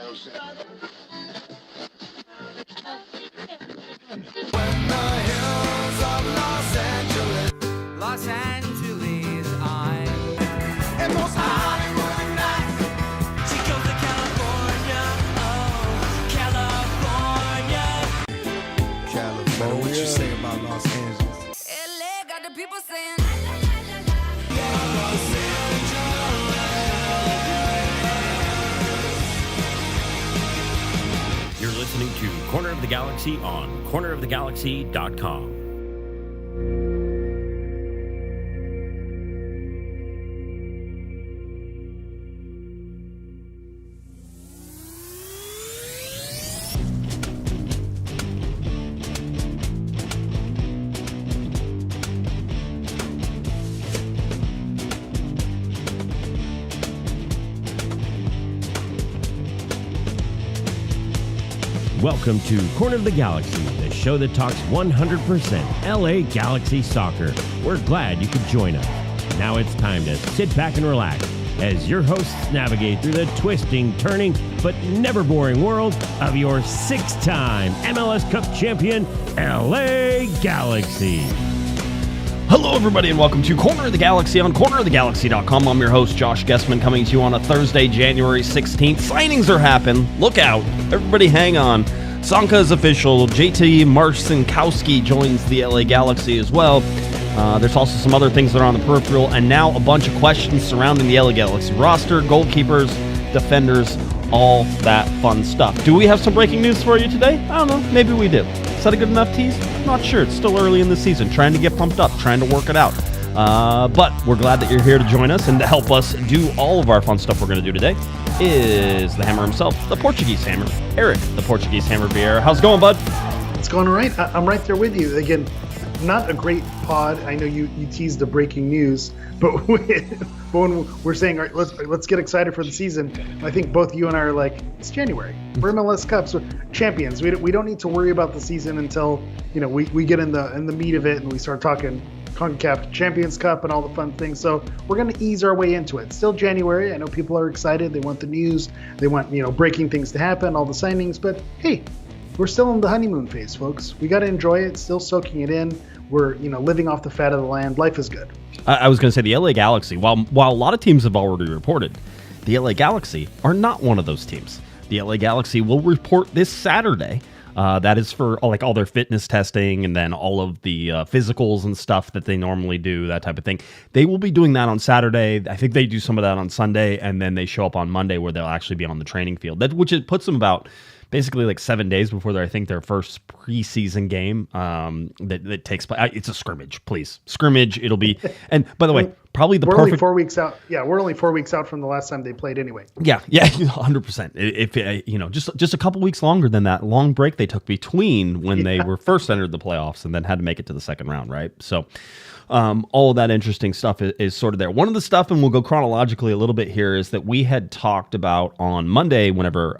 Los Angeles, I'm and most Hollywood night. She goes to California, oh, California. What you say about Los Angeles? LA got the people saying, You're listening to Corner of the Galaxy on cornerofthegalaxy.com. Welcome to Corner of the Galaxy, the show that talks 100% LA Galaxy soccer. We're glad you could join us. Now it's time to sit back and relax as your hosts navigate through the twisting, turning, but never boring world of your six-time MLS Cup champion, LA Galaxy. Hello, everybody, and welcome to Corner of the Galaxy on cornerofthegalaxy.com. I'm your host, Josh Guesman, coming to you on a Thursday, January 16th. Signings are happening. Look out. Everybody hang on. Zanka is official. JT Marcinkowski joins the LA Galaxy as well. There's also some other things that are on the peripheral, and now a bunch of questions surrounding the LA Galaxy roster, goalkeepers, defenders, all that fun stuff. Do we have some breaking news for you today? I don't know. Maybe we do. Is that a good enough tease? I'm not sure. It's still early in the season. Trying to get pumped up. Trying to work it out. But we're glad that you're here to join us. And to help us do all of our fun stuff we're going to do today is the Hammer himself, the Portuguese Hammer, Eric, the Portuguese Hammer Vieira. How's it going, bud? It's going all right. I'm right there with you. Again, not a great pod. I know you teased the breaking news, but when we're saying, all right, let's get excited for the season, I think both you and I are like, it's January. We're MLS Cup, so champions. We don't need to worry about the season until we get in the meat of it and we start talking CONCACAF Champions Cup and all the fun things. So we're going to ease our way into it. Still January. I know people are excited. They want the news. They want breaking things to happen, all the signings. But hey, we're still in the honeymoon phase, folks. We got to enjoy it. Still soaking it in. We're living off the fat of the land. Life is good. I was going to say the LA Galaxy, while a lot of teams have already reported, the LA Galaxy are not one of those teams. The LA Galaxy will report this Saturday. That is for all their fitness testing and then all of the physicals and stuff that they normally do, that type of thing. They will be doing that on Saturday. I think they do some of that on Sunday, and then they show up on Monday where they'll actually be on the training field, which puts them about basically 7 days before their first preseason game that takes place. It's a scrimmage, please. Scrimmage, it'll be. And by the way, probably we're only 4 weeks out. Yeah, we're only 4 weeks out from the last time they played anyway. Yeah, 100%. If just a couple weeks longer than that long break they took between when they were first entered the playoffs and then had to make it to the second round, right? So all of that interesting stuff is sort of there. One of the stuff, and we'll go chronologically a little bit here, is that we had talked about on Monday whenever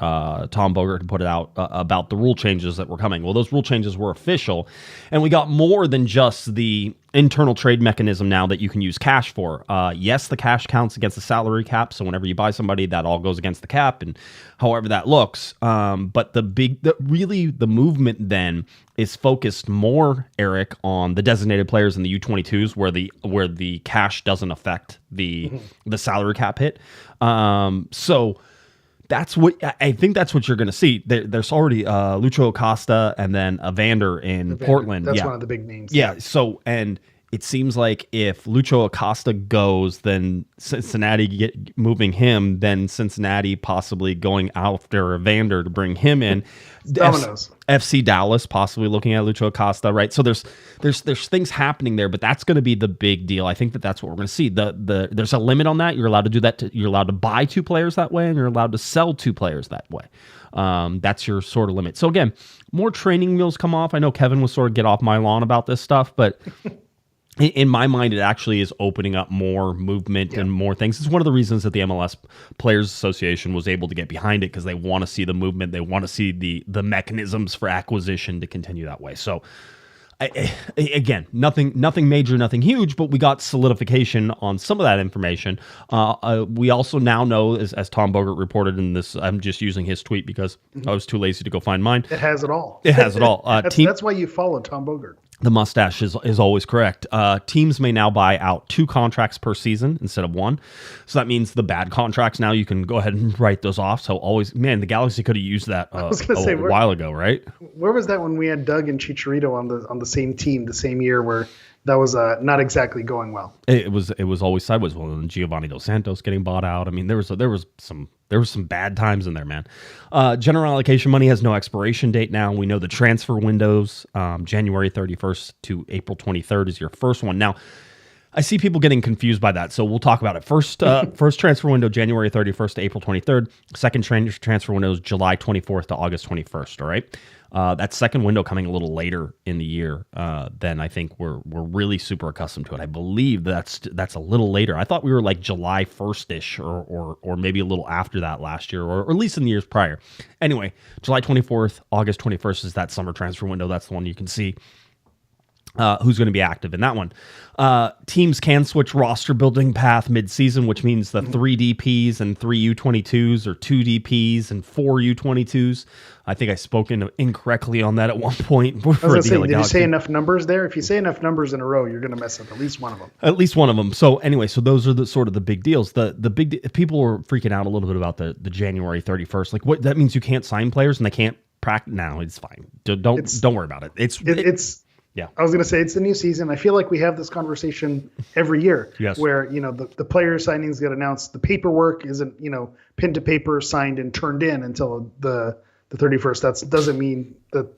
Tom Bogert put it out about the rule changes that were coming. Well, those rule changes were official, and we got more than just the internal trade mechanism now that you can use cash for. Yes, the cash counts against the salary cap, so whenever you buy somebody, that all goes against the cap, and however that looks. But the movement then is focused more, Eric, on the designated players in the U22s, where the cash doesn't affect the salary cap hit. So that's what I think. That's what you're going to see. There's already Lucho Acosta and then Evander in Portland. That's one of the big names. Yeah. So, and it seems like if Lucho Acosta goes, then Cincinnati moving him, then Cincinnati possibly going after Evander to bring him in. Dominoes. FC Dallas possibly looking at Lucho Acosta, right? So there's things happening there, but that's going to be the big deal. I think that's what we're going to see. There's a limit on that. You're allowed to do that. You're allowed to buy 2 players that way, and you're allowed to sell 2 players that way. That's your sort of limit. So again, more training wheels come off. I know Kevin was sort of get off my lawn about this stuff, but in my mind, it actually is opening up more movement and more things. It's one of the reasons that the MLS Players Association was able to get behind it, because they want to see the movement. They want to see the mechanisms for acquisition to continue that way. So Again, nothing major, nothing huge, but we got solidification on some of that information. We also now know, as Tom Bogert reported in this, I'm just using his tweet because I was too lazy to go find mine. It has it all. It has it all. That's why you follow Tom Bogert. The mustache is always correct. Teams may now buy out 2 contracts per season instead of 1. So that means the bad contracts now you can go ahead and write those off. So always, man, the Galaxy could have used that a while ago, right? Where was that when we had Doug and Chicharito on the same team the same year where that was not exactly going well? It was always sideways. Well, and Giovanni Dos Santos getting bought out. I mean, there was some bad times in there, man. General allocation money has no expiration date now. We know the transfer windows, January 31st to April 23rd is your first one. Now, I see people getting confused by that, so we'll talk about it. First transfer window, January 31st to April 23rd. Second transfer window is July 24th to August 21st, all right? That second window coming a little later in the year than I think we're really super accustomed to it. I believe that's a little later. I thought we were like July 1st-ish or maybe a little after that last year, or at least in the years prior. Anyway, July 24th, August 21st is that summer transfer window. That's the one you can see who's going to be active in that one. Teams can switch roster building path mid-season, which means the 3 DPs and 3 U22s or 2 DPs and 4 U22s. I think I spoke incorrectly on that at one point. I was going to say, did you say enough numbers there? If you say enough numbers in a row, you're going to mess up at least one of them. At least one of them. So anyway, so those are the sort of the big deals. The big people were freaking out a little bit about the January 31st. Like, what that means? You can't sign players and they can't practice. Now it's fine. Don't worry about it. It's yeah. I was going to say it's the new season. I feel like we have this conversation every year where, the player signings get announced. The paperwork isn't, pen to paper signed and turned in until the 31st. That doesn't mean that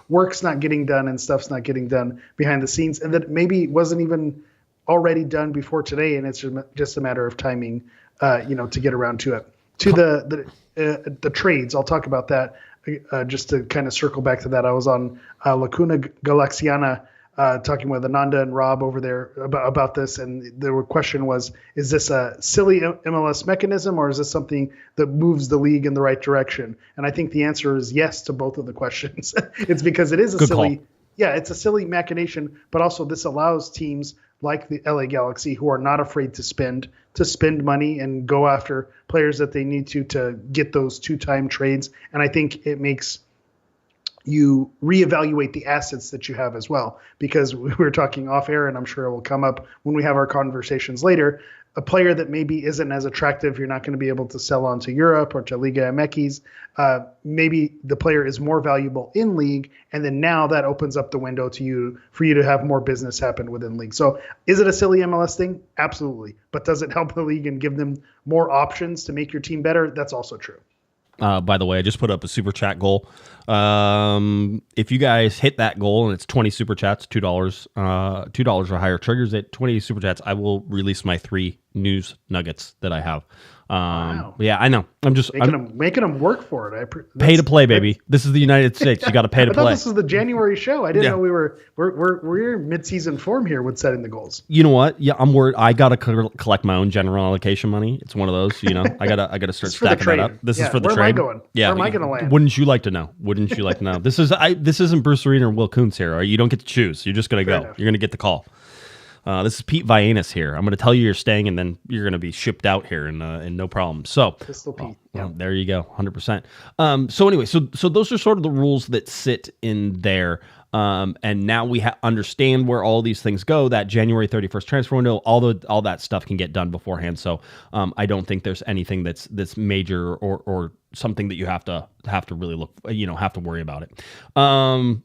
work's not getting done and stuff's not getting done behind the scenes, and that maybe wasn't even already done before today. And it's just a matter of timing, to get around to it. To the trades, I'll talk about that. Just to kind of circle back to that, I was on Lacuna Galaxiana talking with Ananda and Rob over there about this, and the question was, is this a silly MLS mechanism or is this something that moves the league in the right direction? And I think the answer is yes to both of the questions. It's because it is a it's a silly machination, but also this allows teams like the LA Galaxy, who are not afraid to spend money and go after players that they need to get those 2-time trades. And I think it makes you reevaluate the assets that you have as well, because we were talking off air, and I'm sure it will come up when we have our conversations later. A player that maybe isn't as attractive, you're not going to be able to sell on to Europe or to Liga MX. Maybe the player is more valuable in league, and then now that opens up the window for you to have more business happen within league. So is it a silly MLS thing? Absolutely. But does it help the league and give them more options to make your team better? That's also true. By the way, I just put up a super chat goal. If you guys hit that goal and it's 20 super chats, $2, $2 or higher triggers it, 20 super chats, I will release my 3 news nuggets that I have. Wow. Yeah, I know. I'm making them work for it. Pay to play, baby. This is the United States. You got to pay to play. I thought this was the January show. I didn't know we're in mid-season form here with setting the goals. You know what? Yeah, I'm worried. I got to collect my own general allocation money. It's one of those. I got to start stacking that up. This is for the trade. Where am I going? Yeah, where am I going to land? Wouldn't you like to know? This isn't Bruce Arena or Will Kuntz here. You don't get to choose. You're just going to go. Enough. You're going to get the call. This is Pete Vianis here. I'm going to tell you you're staying, and then you're going to be shipped out here, and no problem. So, Pistol Pete. Well, there you go, 100%. So anyway, so those are sort of the rules that sit in there. And now we understand where all these things go. That January 31st transfer window, all that stuff can get done beforehand. So I don't think there's anything that's major or something that you have to really have to worry about it.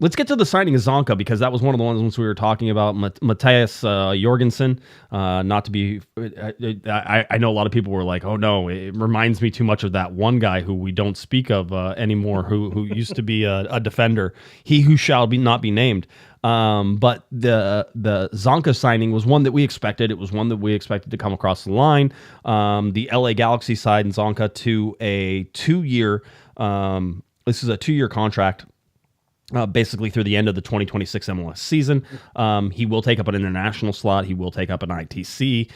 Let's get to the signing of Zanka, because that was one of the ones we were talking about. Mathias Jørgensen, not to be... I know a lot of people were like, oh no, it reminds me too much of that one guy who we don't speak of anymore, who used to be a defender. He who shall not be named. But the Zanka signing was one that we expected. It was one that we expected to come across the line. The LA Galaxy signed Zanka to a 2-year... this is a 2-year contract. basically through the end of the 2026 MLS season. He will take up an international slot. He will take up an ITC.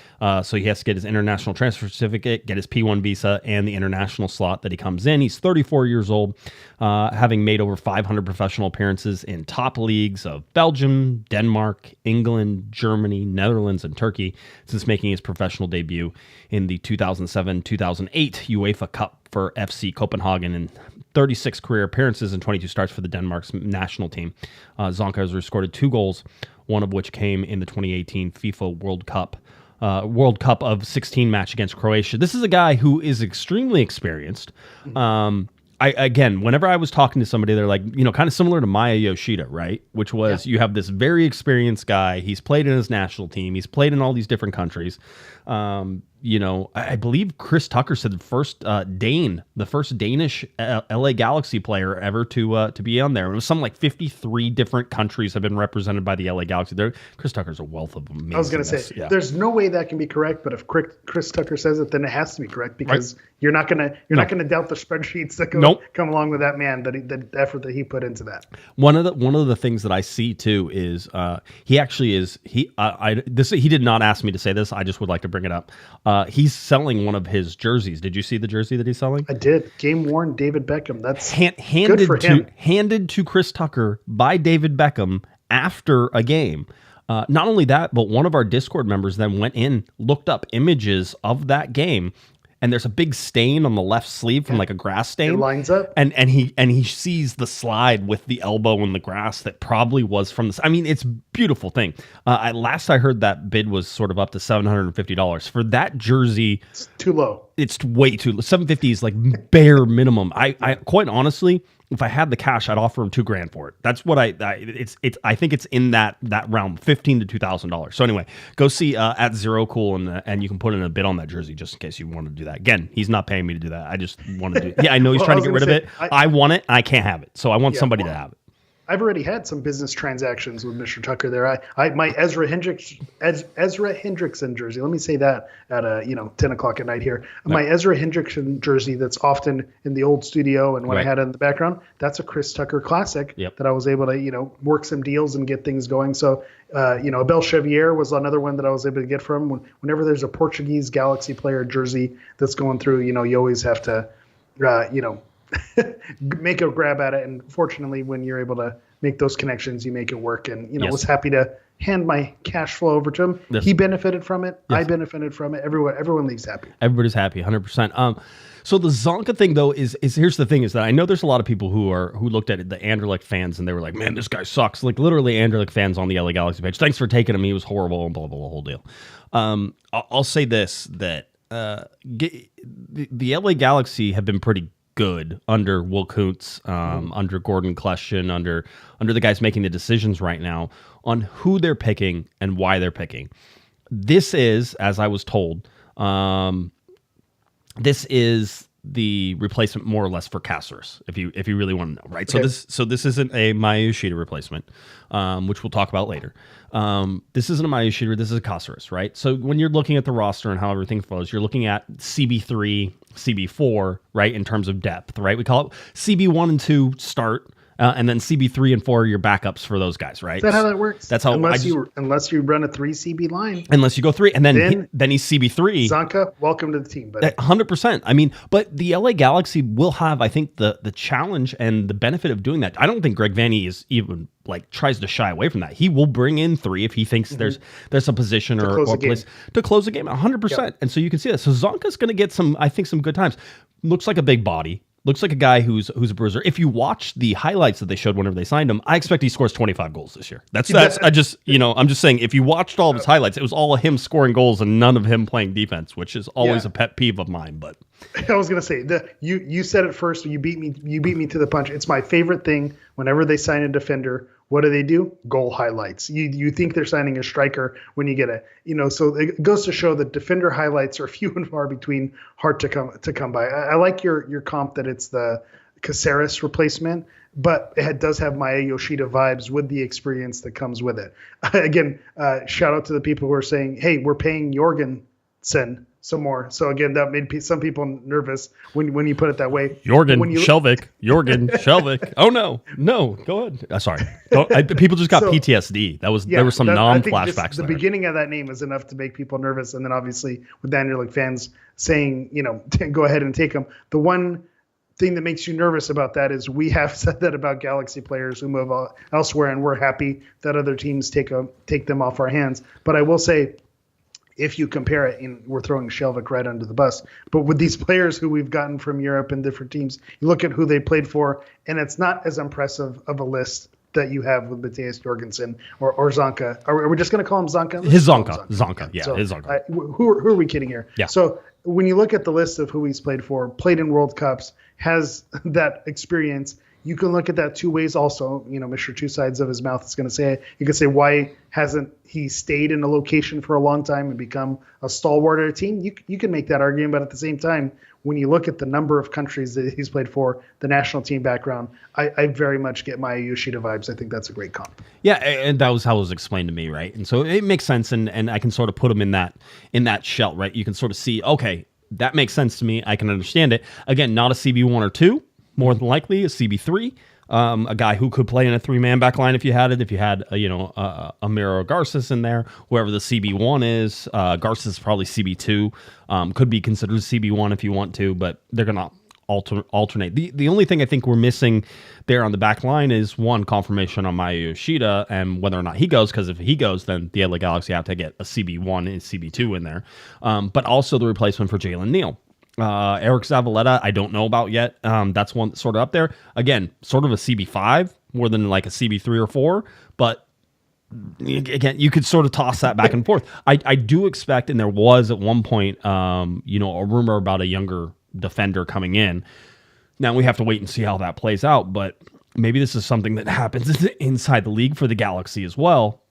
So he has to get his international transfer certificate, get his P1 visa, and the international slot that he comes in. He's 34 years old, having made over 500 professional appearances in top leagues of Belgium, Denmark, England, Germany, Netherlands, and Turkey since making his professional debut in the 2007-2008 UEFA Cup for FC Copenhagen, and 36 career appearances and 22 starts for the Denmark's national team. Zanka has scored 2 goals, one of which came in the 2018 FIFA World Cup of 16 match against Croatia. This is a guy who is extremely experienced. Again, whenever I was talking to somebody, they're like, kind of similar to Maya Yoshida, right? Which was, you have this very experienced guy. He's played in his national team. He's played in all these different countries. I believe Chris Tucker said the first Danish LA Galaxy player ever to be on there. It was something like 53 different countries have been represented by the LA Galaxy. Chris Tucker's a wealth of amazing. I was going to say, there's no way that can be correct, but if Chris Tucker says it, then it has to be correct, because you're not going to doubt the spreadsheets that come along with that man, the effort that he put into that. One of the things that I see too is he did not ask me to say this. I just would like to bring it up. He's selling one of his jerseys. Did you see the jersey that he's selling? I did. Game worn David Beckham. That's good for him. Handed to Chris Tucker by David Beckham after a game. Not only that, but one of our Discord members then went in, looked up images of that game, and there's a big stain on the left sleeve from like a grass stain. It lines up. And he sees the slide with the elbow in the grass that probably was from this. I mean, it's a beautiful thing. Last I heard, that bid was sort of up to $750 for that jersey. It's too low. It's way too low. $750 is like bare minimum. I quite honestly, if I had the cash, I'd offer him $2,000 for it. That's what I think it's in that realm, $1,500 to $2,000. So anyway, go see at Zero Cool, and you can put in a bid on that jersey just in case you want to do that. Again, he's not paying me to do that. I just want to do it. Yeah, I know he's trying to get rid of it. I want it. I can't have it. So I want somebody to have it. I've already had some business transactions with Mr. Tucker there. My Ezra Hendrickson jersey. Let me say that at 10 o'clock at night here. My Ezra Hendrickson jersey that's often in the old studio, and when I had it in the background, that's a Chris Tucker classic that I was able to work some deals and get things going. So Abel Xavier was another one that I was able to get from. Whenever there's a Portuguese Galaxy player jersey that's going through, you always have to make a grab at it, and fortunately, when you're able to make those connections, you make it work. And was happy to hand my cash flow over to him. Yes. He benefited from it. Yes. I benefited from it. Everyone leaves happy. Everybody's happy, 100%. So the Zanka thing, though, is here's the thing: is that I know there's a lot of people who looked at it, the Anderlecht fans, and they were like, "Man, this guy sucks." Like literally, Anderlecht fans on the LA Galaxy page. Thanks for taking him. He was horrible, and blah blah blah, whole deal. I'll say this: that the LA Galaxy have been pretty good under Will Kuntz, under Gordon Kleshin, under the guys making the decisions right now on who they're picking and why they're picking. This is, as I was told, this is the replacement more or less for Cáceres, if you really want to know, right? Okay. So this isn't a Maya Yoshida replacement, which we'll talk about later. This isn't a Maya Yoshida, this is a Cáceres, right? So when you're looking at the roster and how everything flows, you're looking at CB3, CB4, right, in terms of depth, right? We call it CB1 and 2 start, and then CB3 and 4 are your backups for those guys, right? Is that how that works? That's how. Unless you run a 3 CB line. Unless you go 3, and then he's CB3. Zanka, welcome to the team, buddy. 100%. I mean, but the LA Galaxy will have, I think, the challenge and the benefit of doing that. I don't think Greg Vanny is even tries to shy away from that. He will bring in 3 if he thinks there's a position or a place to close the game 100%. Yep. And so you can see that. So Zanka's going to get some good times. Looks like a big body. Looks like a guy who's a bruiser. If you watch the highlights that they showed whenever they signed him, I expect he scores 25 goals this year. I'm just saying, if you watched all of his highlights, it was all him scoring goals and none of him playing defense, which is always a pet peeve of mine. But I was gonna say you said it first. You beat me to the punch. It's my favorite thing whenever they sign a defender. What do? Goal highlights. You think they're signing a striker when you get so it goes to show that defender highlights are few and far between, hard to come by. I like your comp that it's the Cáceres replacement, but it does have Maya Yoshida vibes with the experience that comes with it. Again, shout out to the people who are saying, hey, we're paying Jørgensen some more. So again, that made some people nervous when you put it that way. Jorgen Shelvik. Oh no, go ahead. Sorry, people just got PTSD. There was some non-flashbacks. The beginning of that name is enough to make people nervous, and then obviously with the Anderlecht fans saying, go ahead and take them. The one thing that makes you nervous about that is we have said that about Galaxy players who move elsewhere, and we're happy that other teams take them off our hands. But I will say, if you compare it, we're throwing Shelvik right under the bus. But with these players who we've gotten from Europe and different teams, you look at who they played for, and it's not as impressive of a list that you have with Mathias Jørgensen or Zanka. Are we just going to call him Zanka? Zanka. Yeah, so, his Zanka. Who are we kidding here? Yeah. So when you look at the list of who he's played for, played in World Cups, has that experience, you can look at that two ways also. Mr. Two Sides of his mouth is going to say it. You could say, why hasn't he stayed in a location for a long time and become a stalwart of a team? You can make that argument, but at the same time, when you look at the number of countries that he's played for, the national team background, I very much get my Yoshida vibes. I think that's a great comp. Yeah, and that was how it was explained to me, right? And so it makes sense, and I can sort of put him in that shell, right? You can sort of see, okay, that makes sense to me. I can understand it. Again, not a CB1 or 2. More than likely a CB3, a guy who could play in a 3-man back line if you had a Miro Garces in there, whoever the CB1 is. Garces is probably CB2, could be considered CB1 if you want to, but they're going to alternate. The only thing I think we're missing there on the back line is one, confirmation on Maya Yoshida and whether or not he goes, because if he goes, then the LA Galaxy have to get a CB1 and CB2 in there, but also the replacement for Jalen Neal. Eric Zavaleta, I don't know about yet. That's one that's sort of up there. Again, sort of a CB5 more than like a CB3 or 4, but again, you could sort of toss that back and forth. I do expect, and there was at one point, a rumor about a younger defender coming in. Now we have to wait and see how that plays out, but maybe this is something that happens inside the league for the Galaxy as well.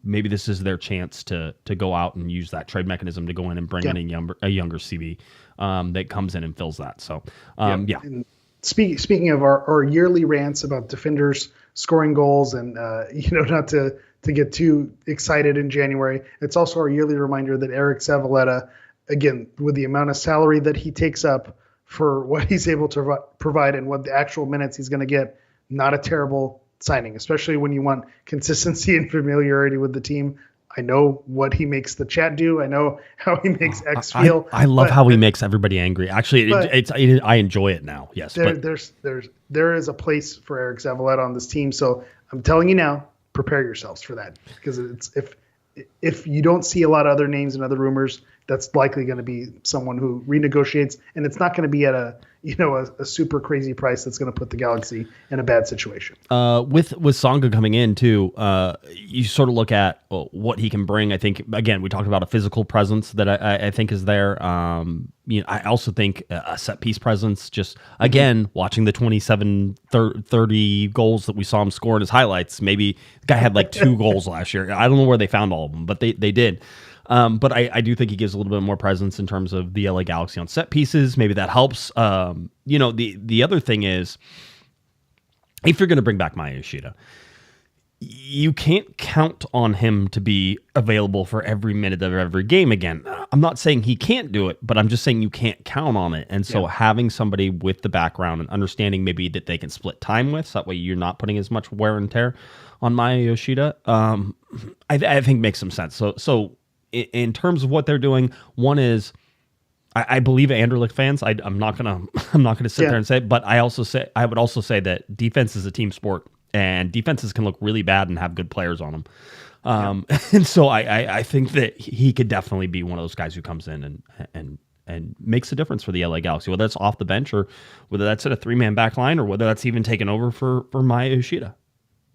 Maybe this is their chance to go out and use that trade mechanism to go in and bring in a younger CB that comes in and fills that. So, yeah. And speaking of our yearly rants about defenders scoring goals and, not to get too excited in January, it's also our yearly reminder that Eric Zavaleta, again, with the amount of salary that he takes up for what he's able to provide and what the actual minutes he's going to get, not a terrible signing, especially when you want consistency and familiarity with the team. I know what he makes the chat do. I know how he makes X feel. I love how he makes everybody angry. Actually, I enjoy it now. Yes, there is a place for Eric Zavaleta on this team. So I'm telling you now, prepare yourselves for that, because if you don't see a lot of other names and other rumors, that's likely going to be someone who renegotiates, and it's not going to be at a super crazy price that's going to put the Galaxy in a bad situation. With Songa coming in too, you sort of look at what he can bring. I think, again, we talked about a physical presence that I think is there. I also think a set piece presence. Just again, watching the 27-30 goals that we saw him score in his highlights. Maybe the guy had like 2 goals last year. I don't know where they found all of them, but they did. But I do think he gives a little bit more presence in terms of the LA Galaxy on set pieces. Maybe that helps. The other thing is, if you're going to bring back Maya Yoshida, you can't count on him to be available for every minute of every game again. I'm not saying he can't do it, but I'm just saying you can't count on it. And so having somebody with the background and understanding maybe that they can split time with, so that way you're not putting as much wear and tear on Maya Yoshida, I think makes some sense. So in terms of what they're doing, one is, I believe Anderlecht fans. I'm not gonna sit there and say it, but I would also say that defense is a team sport, and defenses can look really bad and have good players on them. And so I think that he could definitely be one of those guys who comes in and makes a difference for the LA Galaxy, whether that's off the bench or whether that's at a 3-man back line or whether that's even taken over for Maya Yoshida.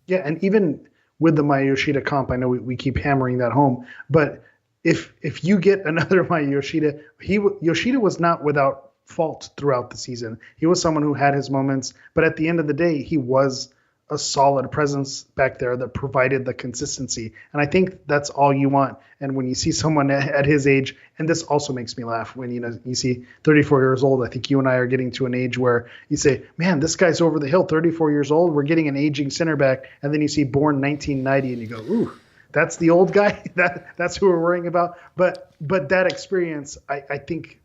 Yeah, and even with the Maya Yoshida comp, I know we keep hammering that home, but if you get another Maya Yoshida, Yoshida was not without fault throughout the season. He was someone who had his moments, but at the end of the day, he was a solid presence back there that provided the consistency. And I think that's all you want. And when you see someone at his age, and this also makes me laugh when you see 34 years old, I think you and I are getting to an age where you say, man, this guy's over the hill, 34 years old. We're getting an aging center back. And then you see born 1990 and you go, ooh, that's the old guy. That's who we're worrying about. But that experience, I think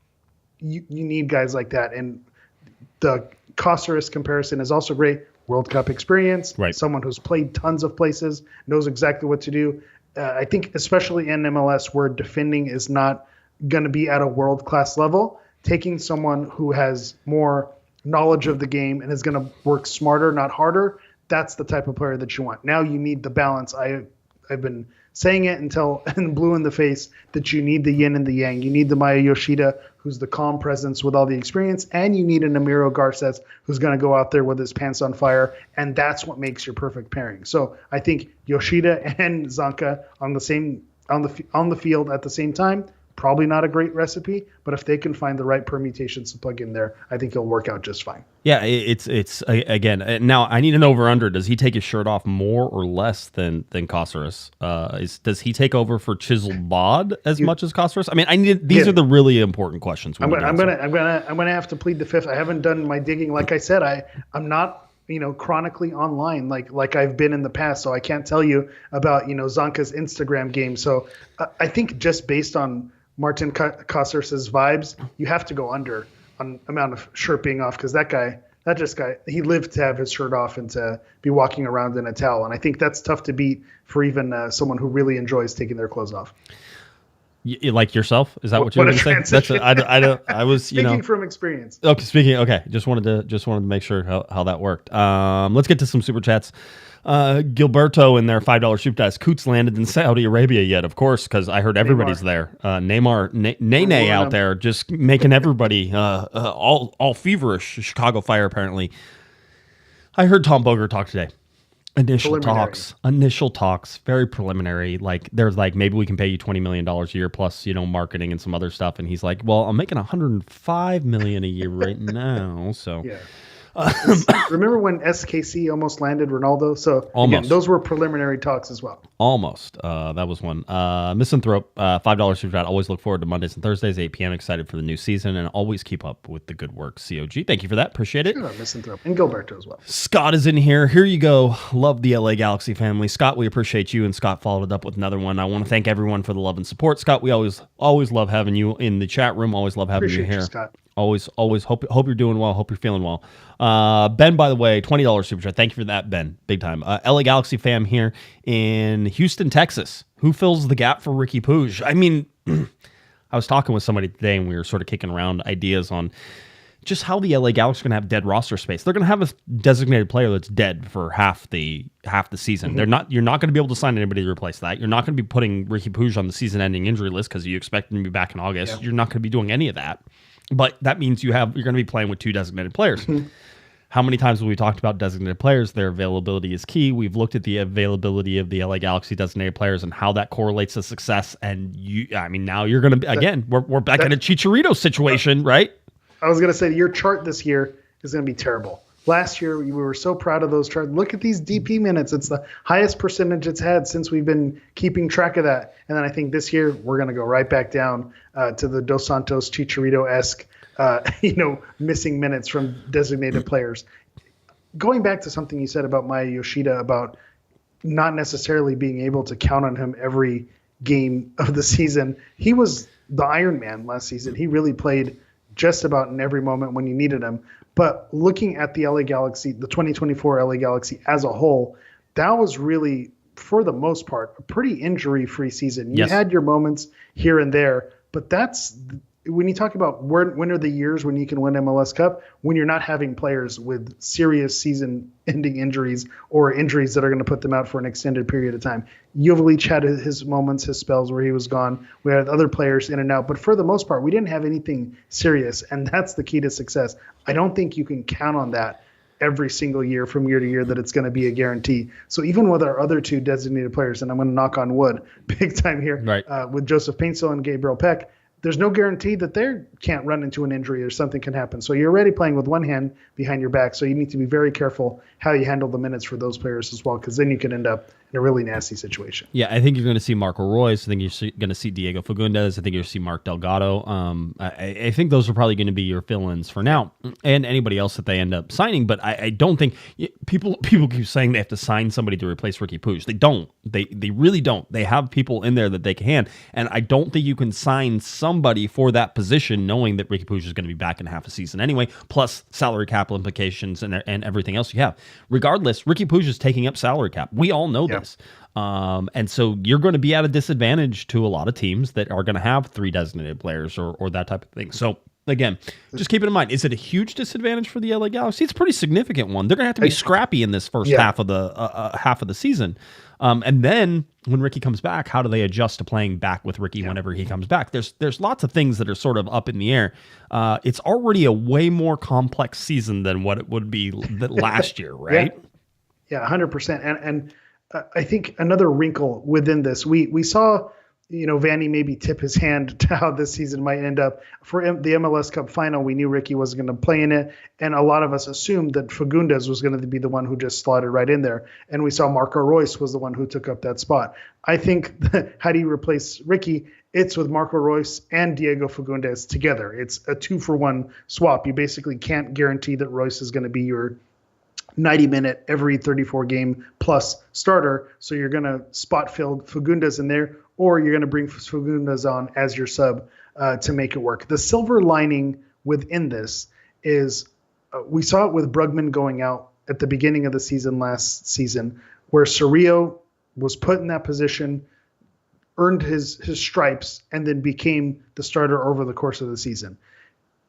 you need guys like that. And the Cáceres comparison is also great. World Cup experience, right. Someone who's played tons of places, knows exactly what to do. I think especially in MLS where defending is not going to be at a world-class level, taking someone who has more knowledge of the game and is going to work smarter, not harder, that's the type of player that you want. Now you need the balance. I've been saying it until blue in the face that you need the yin and the yang. You need the Maya Yoshida, who's the calm presence with all the experience, and you need an Amiro Garces who's going to go out there with his pants on fire, and that's what makes your perfect pairing. So I think Yoshida and Zanka on the field at the same time, probably not a great recipe, but if they can find the right permutations to plug in there, I think it'll work out just fine. Yeah, it's again. Now I need an over under. Does he take his shirt off more or less than Cáceres? Does he take over for chiseled bod as much as Cáceres? I mean, these are the really important questions. I'm gonna have to plead the fifth. I haven't done my digging. Like I said, I'm not chronically online like I've been in the past, so I can't tell you about Zanka's Instagram game. So I think just based on Martin Cáceres' vibes, you have to go under on amount of shirt being off, because that guy, he lived to have his shirt off and to be walking around in a towel, and I think that's tough to beat for even someone who really enjoys taking their clothes off. Like yourself? Is that what you're going to say? I was speaking from experience. Okay. Just wanted to make sure how that worked. Let's get to some super chats. Gilberto in their $5 soup desk. Coots landed in Saudi Arabia yet? Of course, because I heard everybody's there. Neymar, Nene out there, just making everybody all feverish. Chicago Fire apparently. I heard Tom Boger talk today. Initial talks, very preliminary. Like there's like, maybe we can pay you $20 million a year plus, marketing and some other stuff. And he's like, well, I'm making $105 million a year right now. So yeah. Remember when SKC almost landed Ronaldo? So almost. Again, those were preliminary talks as well. Almost. That was one. Misanthrope, $5 super chat. Always look forward to Mondays and Thursdays, 8 p.m. Excited for the new season and always keep up with the good work. COG. Thank you for that. Appreciate it. Misanthrope. And Gilberto as well. Scott is in here. Here you go. Love the LA Galaxy family. Scott, we appreciate you. And Scott followed it up with another one. I want to thank everyone for the love and support. Scott, we always love having you in the chat room. Always love having you here. Scott. Always hope you're doing well. Hope you're feeling well. Ben, by the way, $20 super chat. Thank you for that, Ben. Big time. LA Galaxy fam here in Houston, Texas. Who fills the gap for Ricky Puig? I mean, I was talking with somebody today, and we were sort of kicking around ideas on just how the LA Galaxy are going to have dead roster space. They're going to have a designated player that's dead for half the season. Mm-hmm. You're not going to be able to sign anybody to replace that. You're not going to be putting Ricky Puig on the season-ending injury list because you expect him to be back in August. Yeah. You're not going to be doing any of that. But that means you're going to be playing with two designated players. How many times have we talked about designated players? Their availability is key. We've looked at the availability of the LA Galaxy designated players and how that correlates to success. And now you're going to again, we're back in a Chicharito situation, right? I was going to say your chart this year is going to be terrible. Last year, we were so proud of those charts. Look at these DP minutes. It's the highest percentage it's had since we've been keeping track of that. And then I think this year, we're going to go right back down to the Dos Santos Chicharito-esque, missing minutes from designated players. Going back to something you said about Maya Yoshida, about not necessarily being able to count on him every game of the season. He was the Iron Man last season. He really played just about in every moment when you needed him. But looking at the LA Galaxy, the 2024 LA Galaxy as a whole, that was really, for the most part, a pretty injury-free season. You had your moments here and there, but that's when you talk about when are the years when you can win MLS Cup, when you're not having players with serious season-ending injuries or injuries that are going to put them out for an extended period of time. Joveljic had his moments, his spells where he was gone. We had other players in and out, but for the most part, we didn't have anything serious, and that's the key to success. I don't think you can count on that every single year from year to year that it's going to be a guarantee. So even with our other two designated players, and I'm going to knock on wood big time here, right. With Joseph Paintsel and Gabriel Peck, there's no guarantee that they can't run into an injury or something can happen. So you're already playing with one hand behind your back. So you need to be very careful how you handle the minutes for those players as well, because then you can end up in a really nasty situation. Yeah, I think you're going to see Marco Royce. I think you're going to see Diego Fagundes. I think you're going to see Mark Delgado. I think those are probably going to be your fill-ins for now, and anybody else that they end up signing. But I don't think people keep saying they have to sign somebody to replace Ricky Puig. They don't. They really don't. They have people in there that they can, and I don't think you can sign somebody for that position knowing that Ricky Puig is going to be back in half a season anyway, plus salary cap implications and everything else you have. Regardless, Ricky Puig is taking up salary cap. We all know this. And so you're going to be at a disadvantage to a lot of teams that are going to have 3 designated players or that type of thing. So again, just keep it in mind. Is it a huge disadvantage for the LA Galaxy? It's a pretty significant one. They're going to have to be scrappy in this first half of the season. And then when Ricky comes back, how do they adjust to playing back with Ricky whenever he comes back? There's lots of things that are sort of up in the air. It's already a way more complex season than what it would be last year, right? Yeah, 100%. And I think another wrinkle within this, we saw, Vanny maybe tip his hand to how this season might end up. For the MLS Cup final, we knew Ricky was going to play in it, and a lot of us assumed that Fagundes was going to be the one who just slotted right in there. And we saw Marco Royce was the one who took up that spot. I think how do you replace Ricky? It's with Marco Royce and Diego Fagundes together. It's a 2-for-1 swap. You basically can't guarantee that Royce is going to be your 90-minute every 34 game plus starter. So you're going to spot fill Fagundes in there, or you're going to bring Fagundes on as your sub to make it work. The silver lining within this is we saw it with Brugman going out at the beginning of the season last season, where Cerrillo was put in that position, earned his stripes, and then became the starter over the course of the season.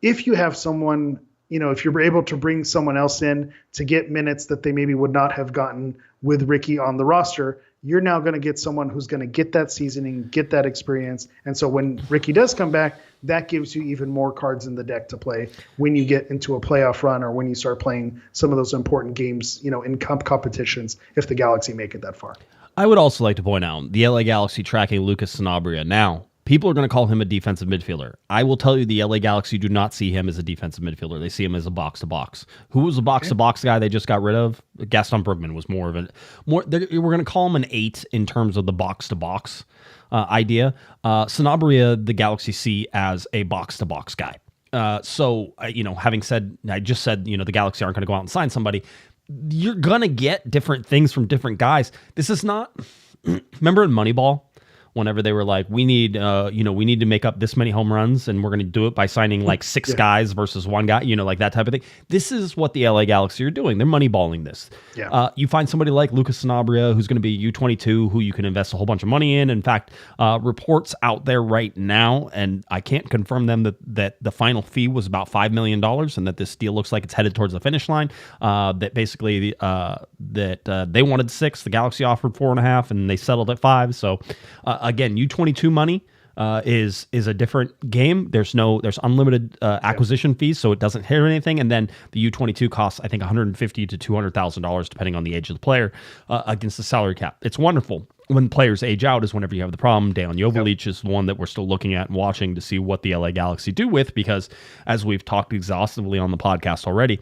If you have someone, if you're able to bring someone else in to get minutes that they maybe would not have gotten with Ricky on the roster, you're now going to get someone who's going to get that seasoning, get that experience. And so when Ricky does come back, that gives you even more cards in the deck to play when you get into a playoff run or when you start playing some of those important games, in competitions, if the Galaxy make it that far. I would also like to point out the LA Galaxy tracking Lucas Sanabria now. People are going to call him a defensive midfielder. I will tell you the LA Galaxy do not see him as a defensive midfielder. They see him as a box-to-box. Who was a box-to-box guy they just got rid of? Gaston Brugman was more. We're going to call him an 8 in terms of the box-to-box idea. Sanabria, the Galaxy see as a box-to-box guy. Having said, I just said, the Galaxy aren't going to go out and sign somebody. You're going to get different things from different guys. This is not... Remember in Moneyball? Whenever they were like, we need to make up this many home runs, and we're going to do it by signing like 6 guys versus 1 guy, like that type of thing. This is what the LA Galaxy are doing. They're moneyballing this. Yeah. You find somebody like Lucas Sanabria, who's going to be U22, who you can invest a whole bunch of money in. In fact, reports out there right now, and I can't confirm them that the final fee was about $5 million, and that this deal looks like it's headed towards the finish line. That basically they wanted 6, the Galaxy offered 4.5, and they settled at 5. So. Again, U22 money is a different game. There's unlimited acquisition fees, so it doesn't hit anything. And then the U22 costs, I think, $150,000 to $200,000 depending on the age of the player against the salary cap. It's wonderful. When players age out is whenever you have the problem. Dejan Joveljic is one that we're still looking at and watching to see what the LA Galaxy do with, because as we've talked exhaustively on the podcast already,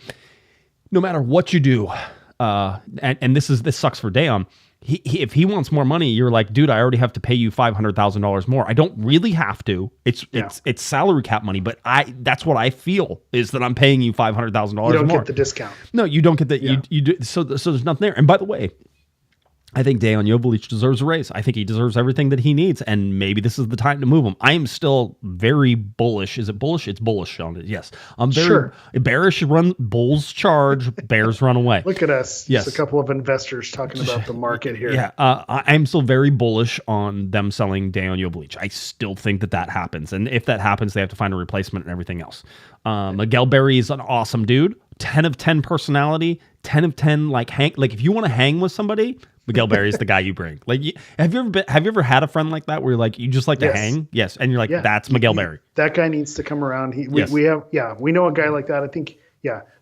no matter what you do, and this sucks for Dejan. If he wants more money, you're like, dude, I already have to pay you $500,000 more. I don't really have to. It's salary cap money, but that's what I feel is that I'm paying you $500,000 more. You don't get the discount. No, you don't get that. Yeah. You do. So there's nothing there. And by the way, I think Dejan Joveljic deserves a raise. I think he deserves everything that he needs, and maybe this is the time to move him. I am still very bullish. Is it bullish? It's bullish on it. Yes, I'm very bearish. Bulls charge, bears run away. Look at us. Yes, just a couple of investors talking about the market here. Yeah, I'm still very bullish on them selling Dejan Joveljic. I still think that happens, and if that happens, they have to find a replacement and everything else. Miguel Berry is an awesome dude. 10 of 10 personality. 10 of 10 if you want to hang with somebody. Miguel Berry is the guy you bring. Like, have you ever had a friend like that where you're like, you just like to hang? Yes. And you're like, that's Miguel Berry. That guy needs to come around. We know a guy like that. I think,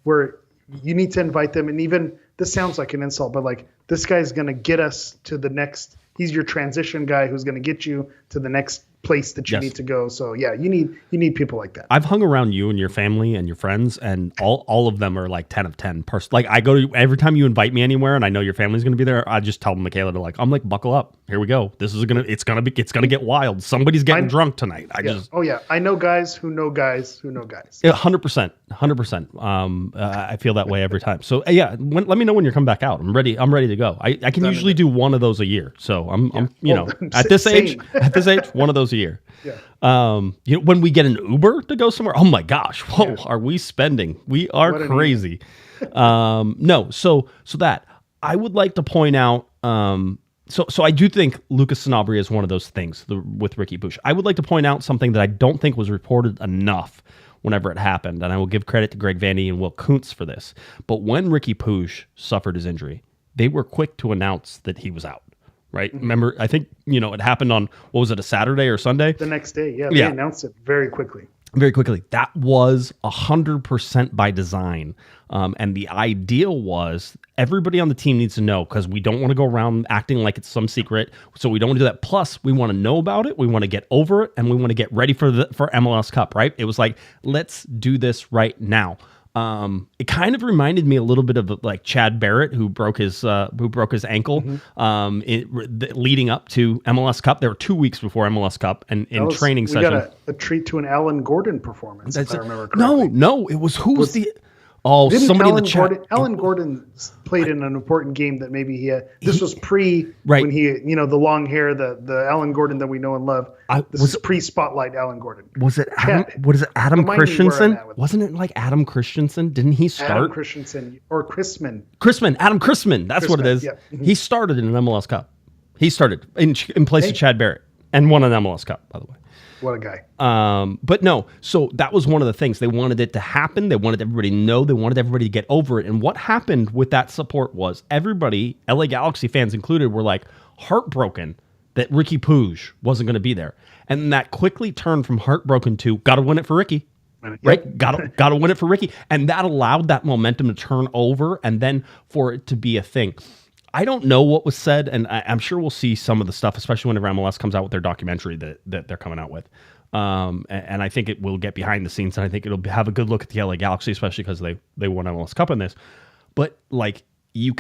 where you need to invite them. And even this sounds like an insult, but like this guy's going to get us to the next, he's your transition guy who's going to get you to the next place that you Yes. need to go. So yeah, you need people like that. I've hung around you and your family and your friends, and all of them are like 10 of 10. Like I go to every time you invite me anywhere, and I know your family's going to be there. I just tell Michaela to I'm like, buckle up. Here we go. It's gonna get wild. Somebody's getting drunk tonight. I know guys who know guys who know guys. 100%. I feel that way every time. So let me know when you're coming back out. I'm ready to go. I can usually do one of those a year. So I'm at this age, one of those a year. Yeah. When we get an Uber to go somewhere, oh my gosh, whoa, are we spending? We are crazy. So that I would like to point out. So I do think Lucas Sanabria is one of those things with Ricky Puig. I would like to point out something that I don't think was reported enough whenever it happened, and I will give credit to Greg Vandy and Will Kuntz for this. But when Ricky Puig suffered his injury, they were quick to announce that he was out. Right? Mm-hmm. Remember, I think, it happened on, what was it, a Saturday or Sunday? The next day, they announced it very quickly. Very quickly. That was 100% by design. And the idea was everybody on the team needs to know, because we don't want to go around acting like it's some secret. So we don't want to do that. Plus, we want to know about it. We want to get over it, and we want to get ready for MLS Cup, right? It was like, let's do this right now. It kind of reminded me a little bit of like Chad Barrett, who broke his ankle, leading up to MLS Cup. There were 2 weeks before MLS Cup, and in training session. We got a treat to an Alan Gordon performance, if I remember correctly. No, it was somebody in the chat. Alan Gordon played in an important game that maybe he had. This was when he, the long hair, the Alan Gordon that we know and love. This is pre-spotlight Alan Gordon. Was it Adam? What is it? Adam Christensen? Wasn't it like Adam Christensen? Didn't he start? Adam Christensen or Chrisman? Adam Chrisman. That's what it is. Yeah. Mm-hmm. He started in an MLS Cup. He started in place of Chad Barrett and won an MLS Cup, by the way. What a guy. But no, so that was one of the things. They wanted it to happen. They wanted everybody to know. They wanted everybody to get over it. And what happened with that support was everybody, LA Galaxy fans included, were like heartbroken that Ricky Puig wasn't going to be there. And that quickly turned from heartbroken to got to win it for Ricky. Right? Got to win it for Ricky. And that allowed that momentum to turn over and then for it to be a thing. I don't know what was said, and I'm sure we'll see some of the stuff, especially whenever MLS comes out with their documentary that they're coming out with. And I think it will get behind the scenes, and I think it'll have a good look at the LA Galaxy, especially because they won MLS Cup in this. But like you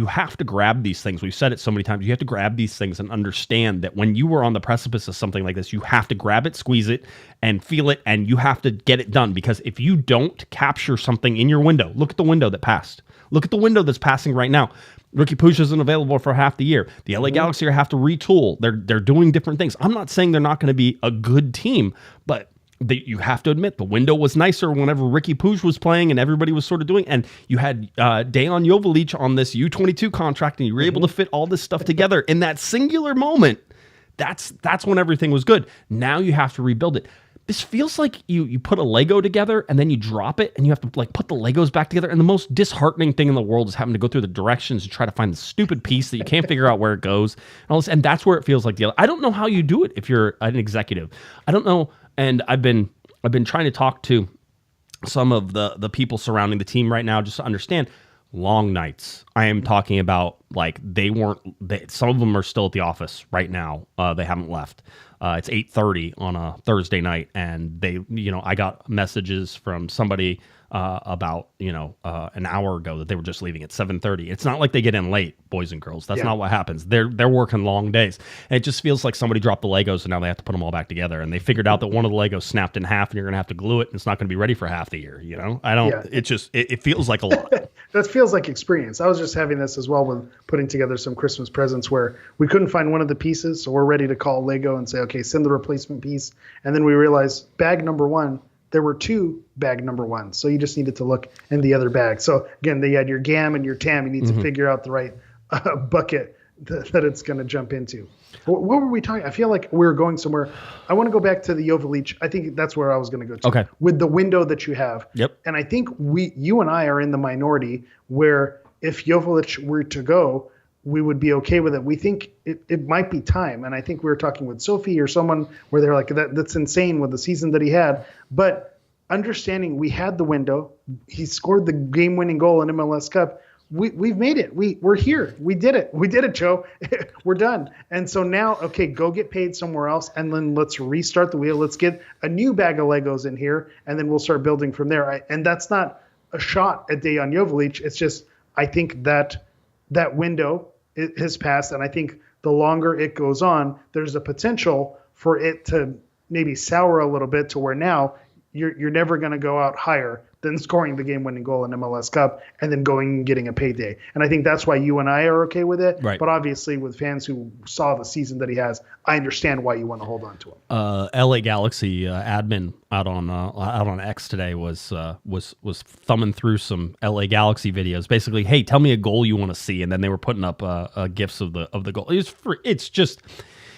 have to grab these things. We've said it so many times. You have to grab these things and understand that when you were on the precipice of something like this, you have to grab it, squeeze it, and feel it, and you have to get it done. Because if you don't capture something in your window, look at the window that passed. Look at the window that's passing right now. Ricky Puig isn't available for half the year. The LA Galaxy have to retool. They're doing different things. I'm not saying they're not going to be a good team, but you have to admit the window was nicer whenever Ricky Puig was playing and everybody was sort of doing. And you had Dejan Jovalic on this U22 contract, and you were able to fit all this stuff together in that singular moment. That's when everything was good. Now you have to rebuild it. This feels like you put a Lego together and then you drop it and you have to like put the Legos back together. And the most disheartening thing in the world is having to go through the directions to try to find the stupid piece that you can't figure out where it goes. And all this, and that's where it feels like I don't know how you do it if you're an executive. I don't know. And I've been trying to talk to some of the people surrounding the team right now just to understand long nights. I am talking about like some of them are still at the office right now. They haven't left. It's 8:30 on a Thursday night, and I got messages from somebody about an hour ago that they were just leaving at 7:30. It's not like they get in late, boys and girls. That's not what happens. They're working long days, and it just feels like somebody dropped the Legos, and now they have to put them all back together. And they figured out that one of the Legos snapped in half, and you're gonna have to glue it, and it's not gonna be ready for half the year. I don't. Yeah. It feels like a lot. That feels like experience. I was just having this as well with putting together some Christmas presents where we couldn't find one of the pieces, so we're ready to call Lego and say, okay, send the replacement piece. And then we realized bag number one, there were two bag number ones, so you just needed to look in the other bag. So again, you had your GAM and your TAM. You need to figure out the right bucket that it's going to jump into. What were we talking? I feel like we were going somewhere. I want to go back to the Jovalic. I think that's where I was going to go to. Okay. With the window that you have. Yep. And I think you and I are in the minority where if Jovalic were to go, we would be okay with it. We think it might be time. And I think we were talking with Sophie or someone where they're like, that's insane with the season that he had. But understanding we had the window, he scored the game-winning goal in MLS Cup. we've made it. We're here. We did it. We did it, Joe. We're done. And so now, okay, go get paid somewhere else, and then let's restart the wheel. Let's get a new bag of Legos in here, and then we'll start building from there. And that's not a shot at Dejan Jovalic. It's just I think that window has passed, and I think the longer it goes on, there's a potential for it to maybe sour a little bit to where now you're never going to go out higher than scoring the game-winning goal in MLS Cup and then going and getting a payday. And I think that's why you and I are okay with it. Right. But obviously with fans who saw the season that he has, I understand why you want to hold on to him. LA Galaxy admin out on X today was thumbing through some LA Galaxy videos. Basically, hey, tell me a goal you want to see, and then they were putting up gifs of the goal.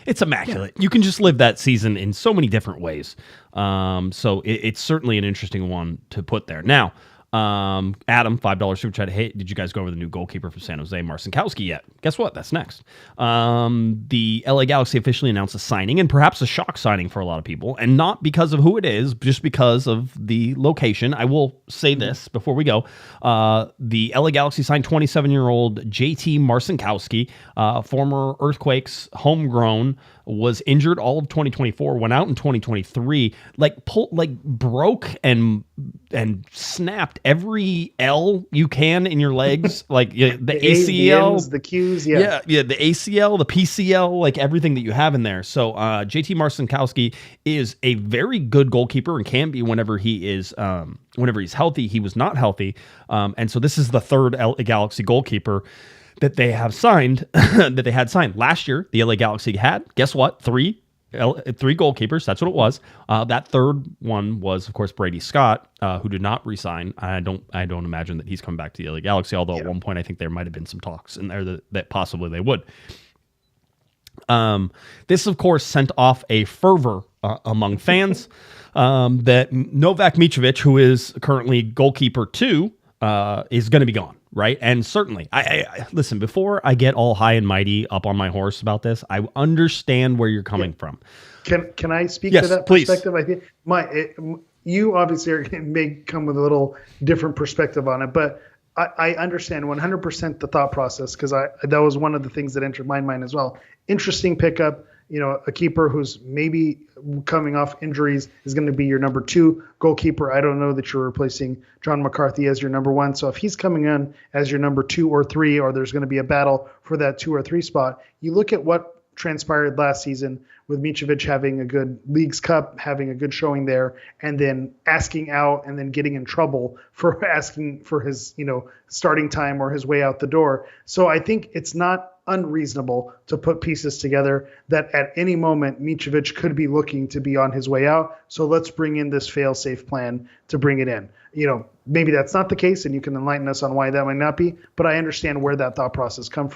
It's immaculate. Yeah. You can just live that season in so many different ways. So it's certainly an interesting one to put there. Now, Adam, $5 super chat. Hey, did you guys go over the new goalkeeper from San Jose, Marcinkowski, yet? Guess what? That's next. The LA Galaxy officially announced a signing, and perhaps a shock signing for a lot of people, and not because of who it is, just because of the location. I will say this before we go. The LA Galaxy signed 27-year-old JT Marcinkowski, former Earthquakes, homegrown, was injured all of 2024, went out in 2023, broke and snapped every L you can in your legs, like the ACL, the Qs, the ACL, the PCL, like everything that you have in there. So JT Marcinkowski is a very good goalkeeper and can be whenever he is whenever he's healthy. He was not healthy, and so this is the third LA Galaxy goalkeeper that they have signed, that they had signed. Last year, the LA Galaxy had, guess what, three goalkeepers. That's what it was. That third one was, of course, Brady Scott, who did not resign. I don't imagine that he's coming back to the LA Galaxy, although at one point I think there might have been some talks in there that possibly they would. This, of course, sent off a fervor among fans that Novak Mitrovic, who is currently goalkeeper 2, is going to be gone. Right. And certainly, I listen, before I get all high and mighty up on my horse about this, I understand where you're coming from. Can I speak yes, to that please. perspective? I think you obviously may come with a little different perspective on it, but I understand 100% the thought process, because that was one of the things that entered my mind as well. Interesting pickup. A keeper who's maybe coming off injuries is going to be your number 2 goalkeeper. I don't know that you're replacing John McCarthy as your number 1. So if he's coming in as your number 2 or 3, or there's going to be a battle for that 2 or 3 spot, you look at what transpired last season with Mitrovic having a good Leagues Cup, having a good showing there, and then asking out and then getting in trouble for asking for his, starting time or his way out the door. So I think it's not unreasonable to put pieces together that at any moment Mitrovic could be looking to be on his way out. So let's bring in this fail-safe plan to bring it in. Maybe that's not the case, and you can enlighten us on why that might not be, but I understand where that thought process comes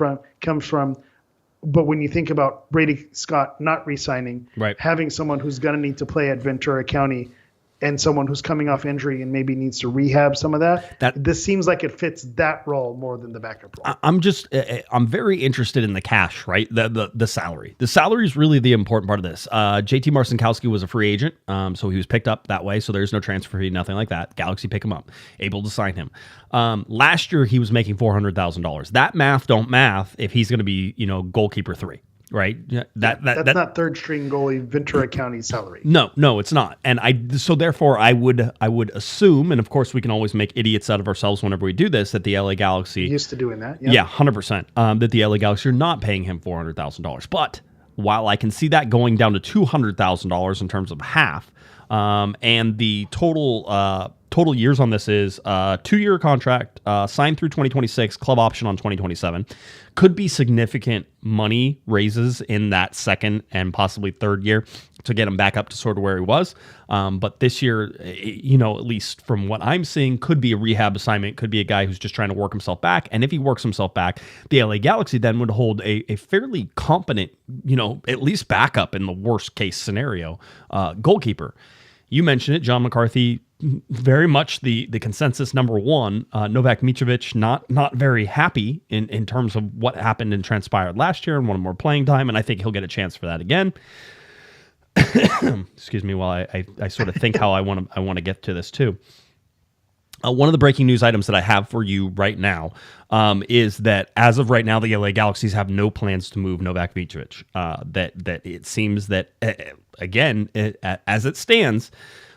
from. But when you think about Brady Scott not re-signing, right, having someone who's going to need to play at Ventura County and someone who's coming off injury and maybe needs to rehab some of that, this seems like it fits that role more than the backup role. I'm very interested in the cash, right? The salary. The salary is really the important part of this. JT Marcinkowski was a free agent, so he was picked up that way. So there's no transfer fee, nothing like that. Galaxy pick him up, able to sign him. Last year he was making $400,000. That math don't math if he's going to be, goalkeeper 3. Right. That's not third string goalie Ventura County salary. No, it's not. And therefore I would assume, and of course we can always make idiots out of ourselves whenever we do this, that the LA Galaxy used to doing that. Yeah, 100%. That the LA Galaxy are not paying him $400,000. But while I can see that going down to $200,000 in terms of half, and the total years on this is 2-year contract, signed through 2026, club option on 2027. Could be significant money raises in that second and possibly third year to get him back up to sort of where he was. But this year, at least from what I'm seeing, could be a rehab assignment, could be a guy who's just trying to work himself back. And if he works himself back, the LA Galaxy then would hold a fairly competent, at least backup in the worst case scenario, goalkeeper. You mentioned it, John McCarthy, very much the consensus number 1. Novak Mitrovic not very happy in terms of what happened and transpired last year and wanted more playing time, and I think he'll get a chance for that again. Excuse me while I sort of think how I want to get to this too. One of the breaking news items that I have for you right now is that as of right now, the LA Galaxies have no plans to move Novak Mitrovic. That it seems that, again, as it stands,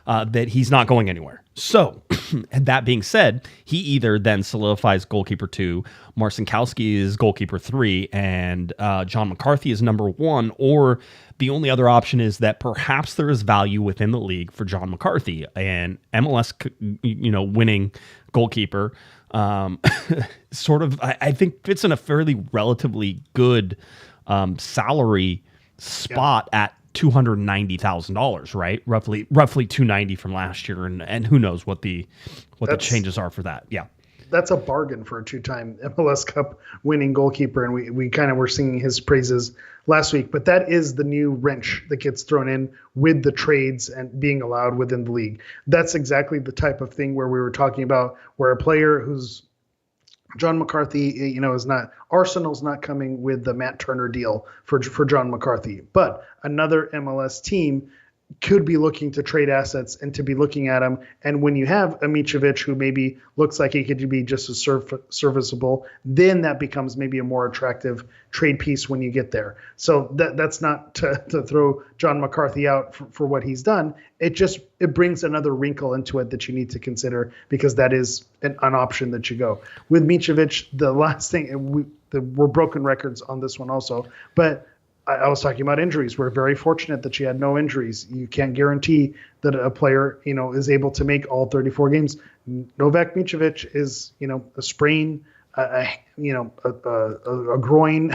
that he's not going anywhere. So, that being said, he either then solidifies goalkeeper 2, Marcinkowski is goalkeeper 3, and John McCarthy is number 1, or the only other option is that perhaps there is value within the league for John McCarthy, and MLS, winning goalkeeper, sort of, I think fits in a fairly relatively good salary spot at $290,000, right? Roughly $290 from last year, and who knows what the changes are for that. Yeah, that's a bargain for a 2-time MLS Cup winning goalkeeper, and we kind of were singing his praises last week. But that is the new wrench that gets thrown in with the trades and being allowed within the league. That's exactly the type of thing where we were talking about, where a player who's John McCarthy, is not, Arsenal's not coming with the Matt Turner deal for John McCarthy, but another MLS team could be looking to trade assets and to be looking at them. And when you have a Mitrovic who maybe looks like he could be just as serviceable, then that becomes maybe a more attractive trade piece when you get there. So that's not to throw John McCarthy out for what he's done. It brings another wrinkle into it that you need to consider, because that is an option that you go with Mitrovic. The last thing, we're broken records on this one also, but I was talking about injuries. We're very fortunate that she had no injuries. You can't guarantee that a player, is able to make all 34 games. Novak Mitrovic is, a sprain, a growing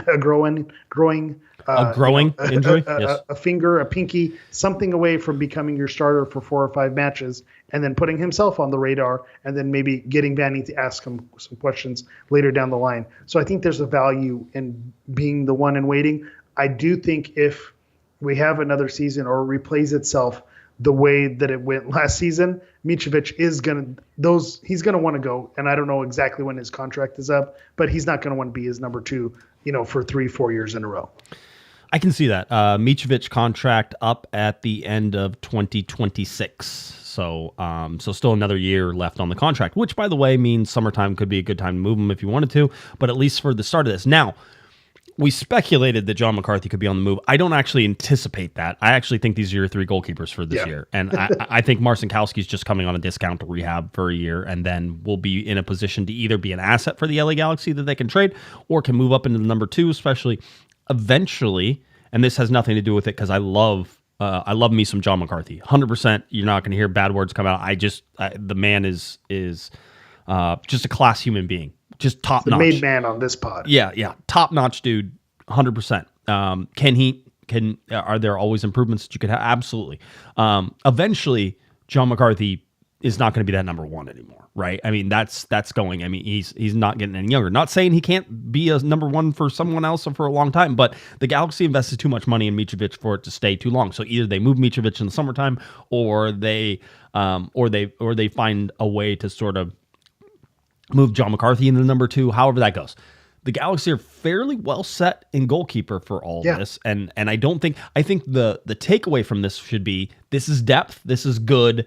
injury, yes. A finger, a pinky, something away from becoming your starter for 4 or 5 matches, and then putting himself on the radar, and then maybe getting Vanny to ask him some questions later down the line. So I think there's a value in being the one in waiting. I do think if we have another season or replays itself the way that it went last season, Mitrovic he's going to want to go. And I don't know exactly when his contract is up, but he's not going to want to be his number 2, for 3-4 years in a row. I can see that. Mitrovic contract up at the end of 2026. So still another year left on the contract, which, by the way, means summertime could be a good time to move him if you wanted to, but at least for the start of this. Now, we speculated that John McCarthy could be on the move. I don't actually anticipate that. I actually think these are your 3 goalkeepers for this year. And I think Marcinkowski is just coming on a discount to rehab for a year, and then will be in a position to either be an asset for the LA Galaxy that they can trade, or can move up into the number 2, especially eventually. And this has nothing to do with it, because I love me some John McCarthy. 100%. You're not going to hear bad words come out. The man is just a class human being. Just top notch. The made man on this pod. Yeah. Top notch dude, 100%. Are there always improvements that you could have? Absolutely. Eventually, John McCarthy is not going to be that number 1 anymore, right? I mean, that's going. I mean, he's not getting any younger. Not saying he can't be a number 1 for someone else or for a long time, but the Galaxy invested too much money in Mitrovic for it to stay too long. So either they move Mitrovic in the summertime, or they find a way to sort of move John McCarthy into the number 2, however that goes. The Galaxy are fairly well set in goalkeeper for all this. And I think the takeaway from this should be, this is depth, this is good.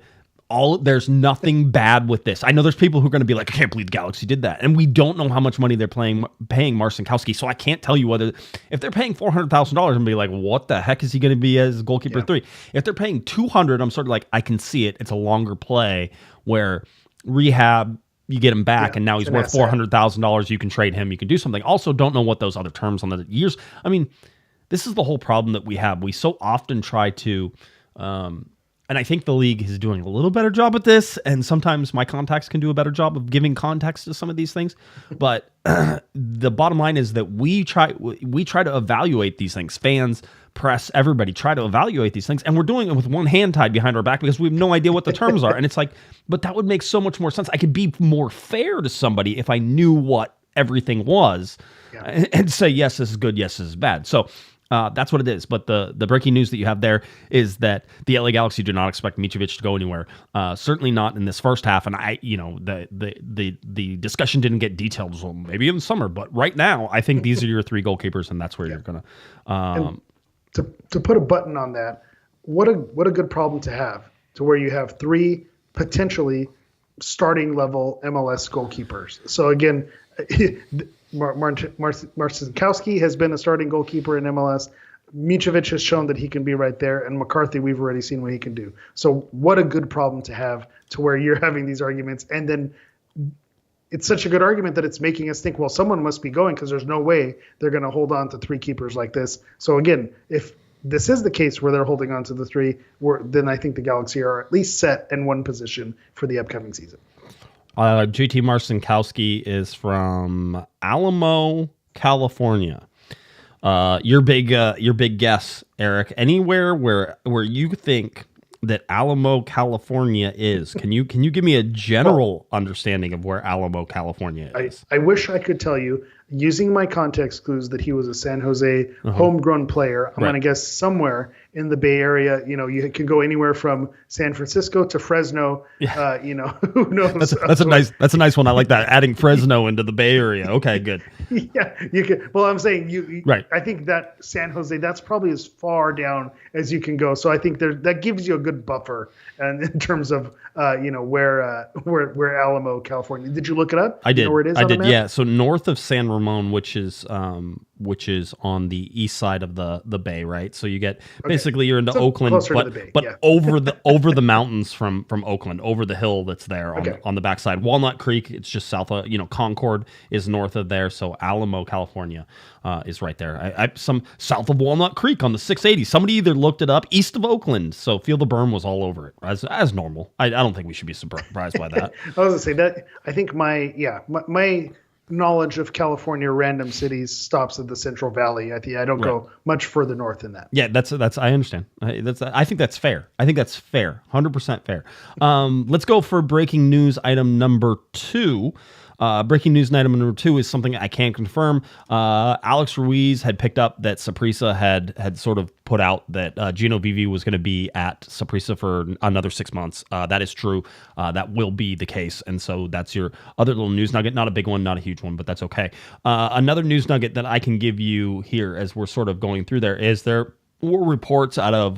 There's nothing bad with this. I know there's people who are going to be like, I can't believe the Galaxy did that. And we don't know how much money they're paying Marcinkowski. So I can't tell you whether, if they're paying $400,000 and be like, what the heck is he going to be as goalkeeper 3? If they're paying $200,000, I'm sort of like, I can see it. It's a longer play where rehab, you get him back, and now he's worth $400,000. You can trade him. You can do something. Also, don't know what those other terms on the years. I mean, this is the whole problem that we have. We so often try to, and I think the league is doing a little better job at this, and sometimes my contacts can do a better job of giving context to some of these things. But the bottom line is that we try to evaluate these things. Fans, press, everybody try to evaluate these things, and we're doing it with one hand tied behind our back because we have no idea what the terms are. And it's like, but that would make so much more sense. I could be more fair to somebody if I knew what everything was, and say, yes, this is good, yes, this is bad. So that's what it is. But the breaking news that you have there is that the LA Galaxy do not expect Mitrovic to go anywhere. Certainly not in this first half. And the discussion didn't get detailed, so maybe in the summer. But right now, I think these are your 3 goalkeepers, and that's where you're gonna. To put a button on that, what a good problem to have, to where you have 3 potentially starting level MLS goalkeepers. So again, Marcinkowski has been a starting goalkeeper in MLS. Mitrovic has shown that he can be right there, and McCarthy, we've already seen what he can do. So what a good problem to have, to where you're having these arguments, and then it's such a good argument that it's making us think, well, someone must be going, because there's no way they're going to hold on to 3 keepers like this. So again, if this is the case where they're holding on to the 3, then I think the Galaxy are at least set in one position for the upcoming season. JT Marcinkowski is from Alamo, California. Your big guess, Eric. Anywhere where you think that Alamo, California is? Can you give me a general understanding of where Alamo, California is? I wish I could tell you, using my context clues, that he was a San Jose homegrown player. I'm going to guess somewhere in the Bay Area. You can go anywhere from San Francisco to Fresno. Yeah. Who knows? That's a nice one. I like that. Adding Fresno into the Bay Area. Okay, good. Yeah, you can. Well, I'm saying you right. I think that San Jose, that's probably as far down as you can go. So I think that gives you a good buffer, and in terms of where Alamo, California. Did you look it up? I did. You know where it is? I on the did. map? Yeah. So north of San Ramon, which is on the east side of the bay, right? So you get basically you're into Oakland, closer to the bay, but yeah. over the mountains from Oakland, over the hill that's there on the backside. Walnut Creek, it's just south of Concord is north of there. So Alamo, California, is right there. Some south of Walnut Creek on the 680. Somebody either looked it up east of Oakland, so Feel the Berm was all over it as normal. I don't think we should be surprised by that. I was gonna say that. I think my knowledge of California random cities stops at the Central Valley. I don't go much further north than that. Yeah, that's I understand. I think that's fair. 100% fair. Let's go for breaking news item number 2. Breaking news item number 2 is something I can't confirm. Alex Ruiz had picked up that Saprissa had sort of put out that Gino Vivi was going to be at Saprissa for another 6 months. That is true. That will be the case. And so that's your other little news nugget. Not a big one, not a huge one, but that's okay. Another news nugget that I can give you here as we're sort of going through there were reports out of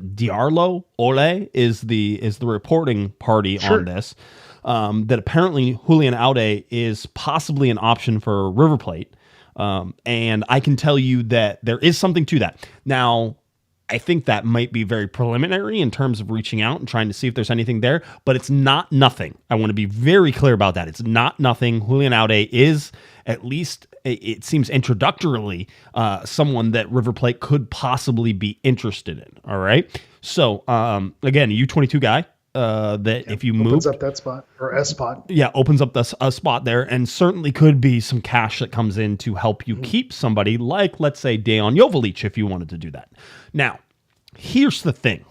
Diarlo Ole is the reporting party on this, that apparently Julian Aude is possibly an option for River Plate, and I can tell you that there is something to that. Now, I think that might be very preliminary in terms of reaching out and trying to see if there's anything there, but it's not nothing. I want to be very clear about that. It's not nothing. Julian Aude is, at least it seems introductorily, someone that River Plate could possibly be interested in. All right. So again, a U22 guy. If you move, opens up that spot or a spot. Yeah, opens up a spot there, and certainly could be some cash that comes in to help you keep somebody like, let's say, Dejan Jovalic, if you wanted to do that. Now, here's the thing.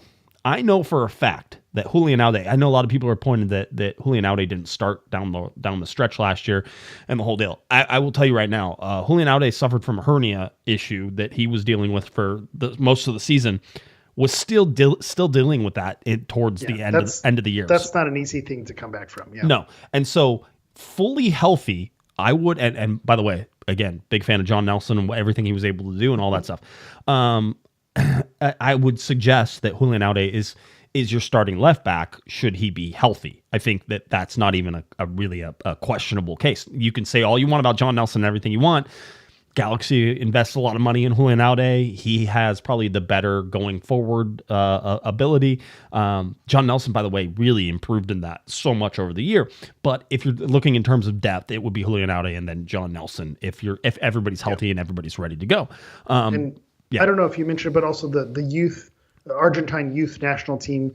I know for a fact that Julian Aude, I know a lot of people are pointing that Julian Aude didn't start down the stretch last year and the whole deal. I will tell you right now, Julian Aude suffered from a hernia issue that he was dealing with for most of the season. Was still dealing with that towards the end of the year. That's not an easy thing to come back from. Yeah. No, and so fully healthy, I would. And by the way, again, big fan of John Nelson and everything he was able to do and all that stuff. I would suggest that Julian Aude is your starting left back should he be healthy. I think that's not even a really questionable case. You can say all you want about John Nelson and everything you want. Galaxy invests a lot of money in Julian Aude. He has probably the better going forward ability. John Nelson, by the way, really improved in that so much over the year. But if you're looking in terms of depth, it would be Julian Aude and then John Nelson if everybody's healthy and everybody's ready to go. I don't know if you mentioned, but also the Argentine youth national team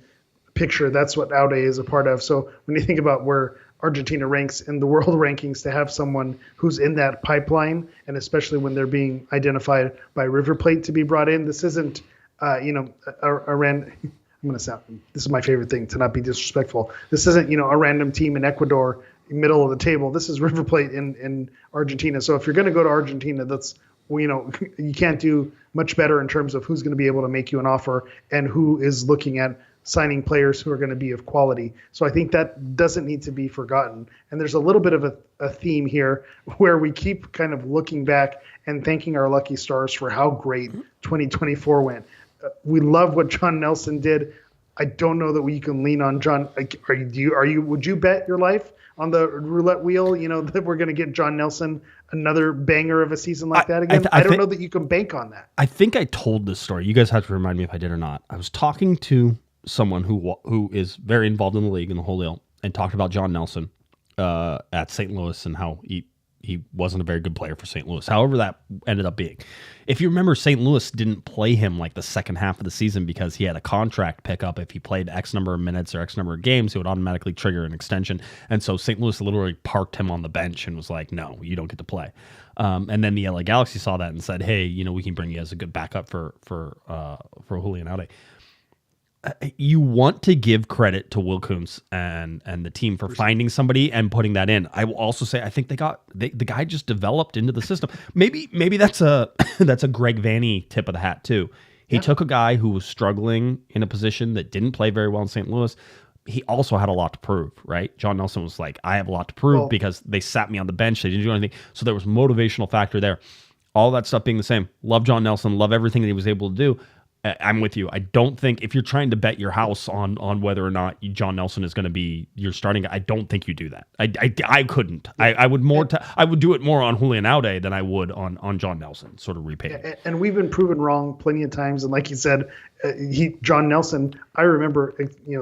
picture. That's what Aude is a part of. So when you think about where Argentina ranks in the world rankings, to have someone who's in that pipeline, and especially when they're being identified by River Plate to be brought in, this isn't, this is my favorite thing, to not be disrespectful. This isn't, a random team in Ecuador, middle of the table. This is River Plate in Argentina. So if you're going to go to Argentina, that's, you can't do much better in terms of who's going to be able to make you an offer and who is looking at signing players who are going to be of quality. So I think that doesn't need to be forgotten. And there's a little bit of a theme here where we keep kind of looking back and thanking our lucky stars for how great 2024 went. We love what John Nelson did. I don't know that we can lean on John. Like, would you bet your life on the roulette wheel, that we're going to get John Nelson another banger of a season like that again? I don't know that you can bank on that. I think I told this story. You guys have to remind me if I did or not. I was talking to someone who is very involved in the league and the whole deal, and talked about John Nelson at St. Louis and how he wasn't a very good player for St. Louis. However that ended up being. If you remember, St. Louis didn't play him like the second half of the season because he had a contract pickup. If he played X number of minutes or X number of games, it would automatically trigger an extension. And so St. Louis literally parked him on the bench and was like, no, you don't get to play. And then the LA Galaxy saw that and said, hey, we can bring you as a good backup for Julian Aude. You want to give credit to Will Kuntz and the team for finding somebody and putting that in. I will also say I think the guy just developed into the system. Maybe that's a Greg Vanney tip of the hat too. He took a guy who was struggling in a position that didn't play very well in St. Louis. He also had a lot to prove, right? John Nelson was like, I have a lot to prove because they sat me on the bench. They didn't do anything. So there was motivational factor there. All that stuff being the same. Love John Nelson. Love everything that he was able to do. I'm with you. I don't think if you're trying to bet your house on whether or not John Nelson is going to be your starting, I don't think you do that. I couldn't. I would I would do it more on Julian Aude than I would on John Nelson, sort of repay. And we've been proven wrong plenty of times. And like you said, John Nelson, I remember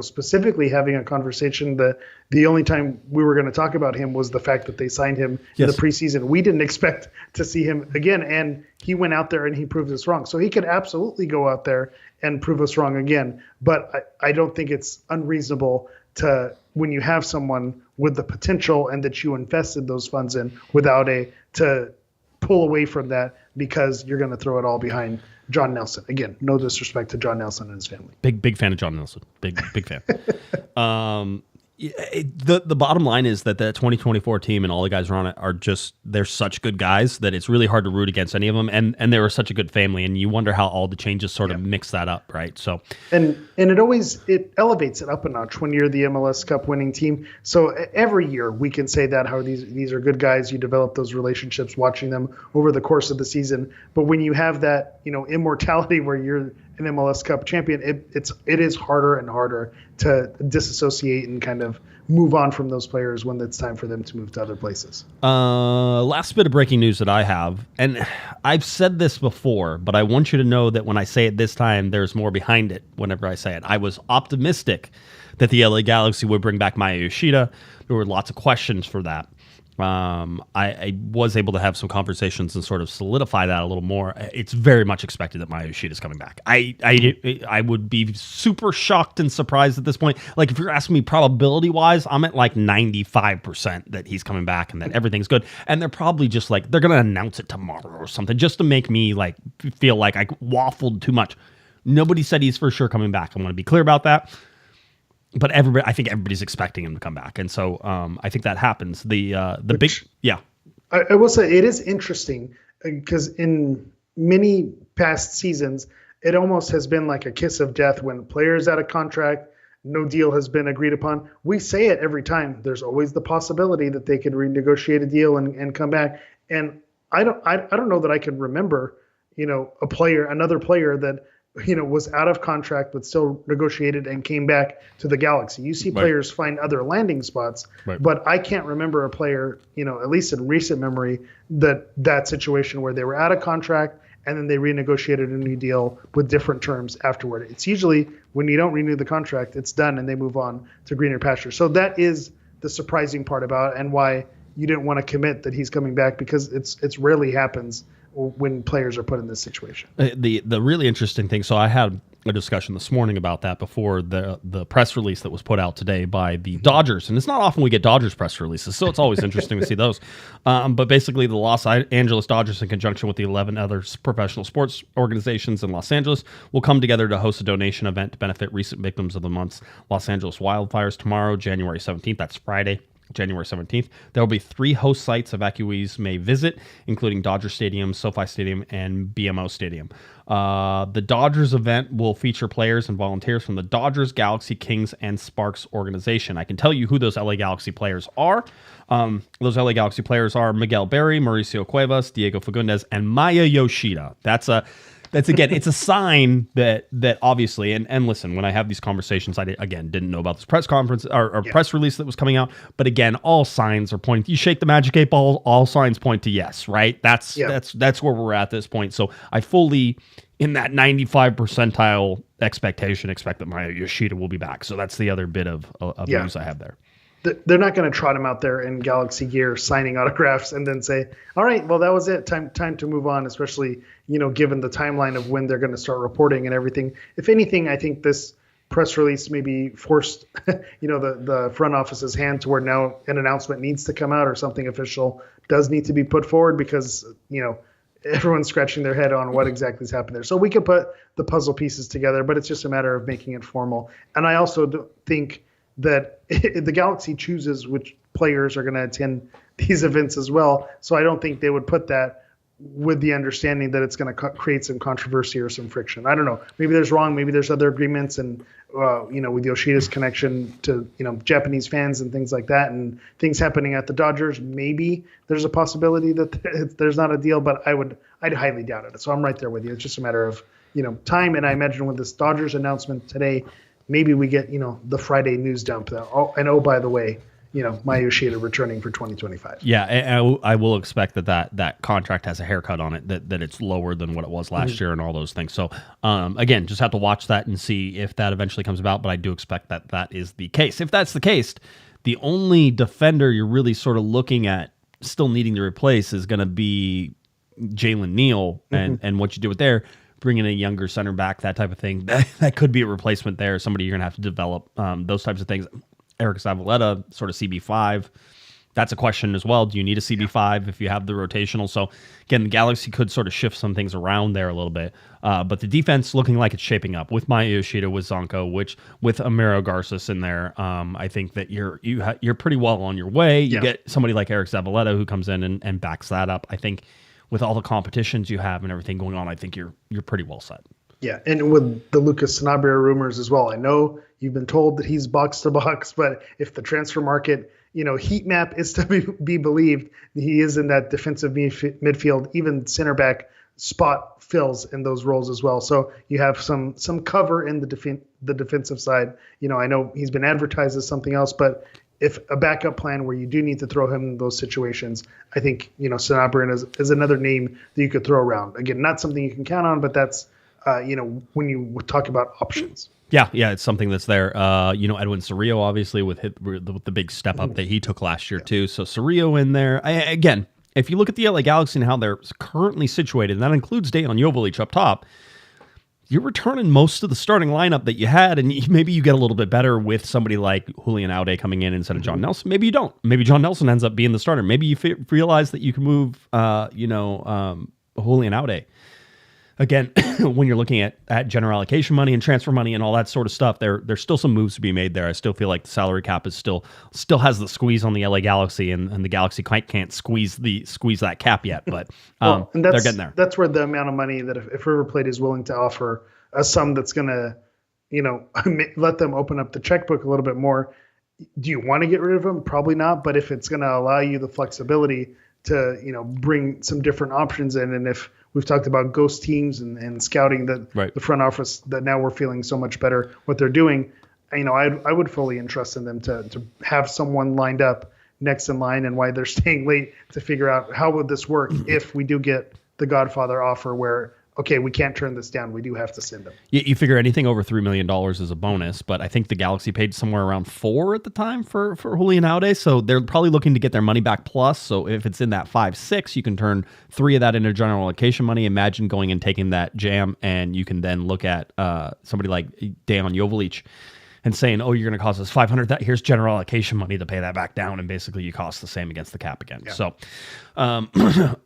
specifically having a conversation that the only time we were going to talk about him was the fact that they signed him in the preseason. We didn't expect to see him again, and he went out there and he proved us wrong. So he could absolutely go out there and prove us wrong again. But I don't think it's unreasonable to, when you have someone with the potential and that you invested those funds in without to pull away from that because you're going to throw it all behind John Nelson. Again, no disrespect to John Nelson and his family. Big fan of John Nelson. Big fan. The bottom line is that the 2024 team and all the guys around it are just, they're such good guys that it's really hard to root against any of them. And they were such a good family, and you wonder how all the changes sort of mix that up, right? So and it elevates it up a notch when you're the MLS Cup winning team. So every year we can say that, how these are good guys. You develop those relationships watching them over the course of the season. But when you have that, immortality where you're an MLS Cup champion, it is harder and harder to disassociate and kind of move on from those players when it's time for them to move to other places. Last bit of breaking news that I have, and I've said this before, but I want you to know that when I say it this time, there's more behind it whenever I say it. I was optimistic that the LA Galaxy would bring back Maya Yoshida. There were lots of questions for that. I was able to have some conversations and sort of solidify that a little more. It's very much expected that Maya Yoshida is coming back. I would be super shocked and surprised at this point. Like, if you're asking me probability wise, I'm at like 95% that he's coming back and that everything's good. And they're probably just like, they're going to announce it tomorrow or something just to make me like feel like I waffled too much. Nobody said he's for sure coming back. I want to be clear about that. But I think everybody's expecting him to come back, and so I think that happens. I will say it is interesting because in many past seasons, it almost has been like a kiss of death when players out of contract, no deal has been agreed upon. We say it every time. There's always the possibility that they could renegotiate a deal and come back. And I don't know that I can remember, another player that was out of contract but still negotiated and came back to the Galaxy. You see players find other landing spots, but I can't remember a player, at least in recent memory, that situation where they were out of contract and then they renegotiated a new deal with different terms afterward. It's usually when you don't renew the contract, it's done and they move on to greener pasture. So that is the surprising part about it, and why you didn't want to commit that he's coming back, because it's rarely happens when players are put in this situation. The really interesting thing, so I had a discussion this morning about that before the press release that was put out today by the Dodgers, and it's not often we get Dodgers press releases, so it's always interesting to see those. But basically, the Los Angeles Dodgers, in conjunction with the 11 other professional sports organizations in Los Angeles, will come together to host a donation event to benefit recent victims of the month's Los Angeles wildfires tomorrow, January 17th. That's Friday, January 17th. There will be 3 host sites evacuees may visit, including Dodger Stadium, SoFi Stadium, and BMO Stadium. The Dodgers event will feature players and volunteers from the Dodgers, Galaxy, Kings, and Sparks organization. I can tell you who those LA Galaxy players are. Those LA Galaxy players are Miguel Berry, Mauricio Cuevas, Diego Fagundes, and Maya Yoshida. That's that's again, it's a sign that obviously, and listen, when I have these conversations, I didn't know about this press conference or press release that was coming out, but again, all signs are pointing. You shake the magic 8 ball, all signs point to yes, right? That's where we're at this point. So I fully, in that 95 percentile expectation, expect that my Yoshida will be back. So that's the other bit of news I have there. They're not going to trot him out there in Galaxy gear signing autographs and then say, all right, well, that was it. Time to move on, especially, given the timeline of when they're going to start reporting and everything. If anything, I think this press release maybe forced, the front office's hand to where now an announcement needs to come out or something official does need to be put forward because, everyone's scratching their head on what exactly has happened there. So we could put the puzzle pieces together, but it's just a matter of making it formal. And I also think that the Galaxy chooses which players are going to attend these events as well. So I don't think they would put that with the understanding that it's going to create some controversy or some friction. I don't know. Maybe there's wrong. Maybe there's other agreements and, with Yoshida's connection to, Japanese fans and things like that and things happening at the Dodgers, maybe there's a possibility that there's not a deal, but I'd highly doubt it. So I'm right there with you. It's just a matter of, time. And I imagine with this Dodgers announcement today, maybe we get, the Friday news dump. By the way, my Yoshida returning for 2025. Yeah, and I will expect that contract has a haircut on it, that it's lower than what it was last year and all those things. So, again, just have to watch that and see if that eventually comes about, but I do expect that is the case. If that's the case, the only defender you're really sort of looking at still needing to replace is going to be Jalen Neal and what you do with there. Bringing a younger center back, that type of thing. That could be a replacement there. Somebody you're going to have to develop, those types of things. Eric Zavaleta, sort of CB5. That's a question as well. Do you need a CB5 if you have the rotational? So, again, the Galaxy could sort of shift some things around there a little bit. But the defense looking like it's shaping up with Maya Yoshida, with Zanka, which with Amaro Garces in there. I think that you're pretty well on your way. You get somebody like Eric Zavaleta who comes in and backs that up. I think with all the competitions you have and everything going on, I think you're pretty well set. Yeah, and with the Lucas Sanabria rumors as well. I know you've been told that he's box to box, but if the transfer market, heat map is to be believed, he is in that defensive midfield, even center back spot fills in those roles as well. So you have some cover in the defensive side. I know he's been advertised as something else, but if a backup plan where you do need to throw him in those situations, I think, Sanabria is another name that you could throw around. Again, not something you can count on, but that's, when you talk about options. Yeah, it's something that's there. Edwin Cerrillo, obviously, with the big step up that he took last year, too. So Cerrillo in there. Again, if you look at the LA Galaxy and how they're currently situated, and that includes Dejan Jovalic up top, you're returning most of the starting lineup that you had, and maybe you get a little bit better with somebody like Julian Aude coming in instead of John Nelson. Maybe you don't. Maybe John Nelson ends up being the starter. Maybe you realize that you can move, Julian Aude. Again, when you're looking at general allocation money and transfer money and all that sort of stuff, there's still some moves to be made there. I still feel like the salary cap is still has the squeeze on the LA Galaxy, and the Galaxy can't squeeze that cap yet, but they're getting there. That's where the amount of money that if River Plate is willing to offer a sum that's going to, let them open up the checkbook a little bit more. Do you want to get rid of them? Probably not. But if it's going to allow you the flexibility to, bring some different options in, and if we've talked about ghost teams and scouting the front office that now we're feeling so much better what they're doing. I would fully entrust in them to have someone lined up next in line, and why they're staying late to figure out how would this work if we do get the Godfather offer where, okay, we can't turn this down. We do have to send them. You figure anything over $3 million is a bonus, but I think the Galaxy paid somewhere around $4 million at the time for Julian Aude, so they're probably looking to get their money back plus. So if it's in that 5-6, you can turn 3 of that into general allocation money. Imagine going and taking that jam, and you can then look at somebody like Dejan Jovalic and saying, oh, you're going to cost us $500. Here's general allocation money to pay that back down, and basically you cost the same against the cap again. Yeah. So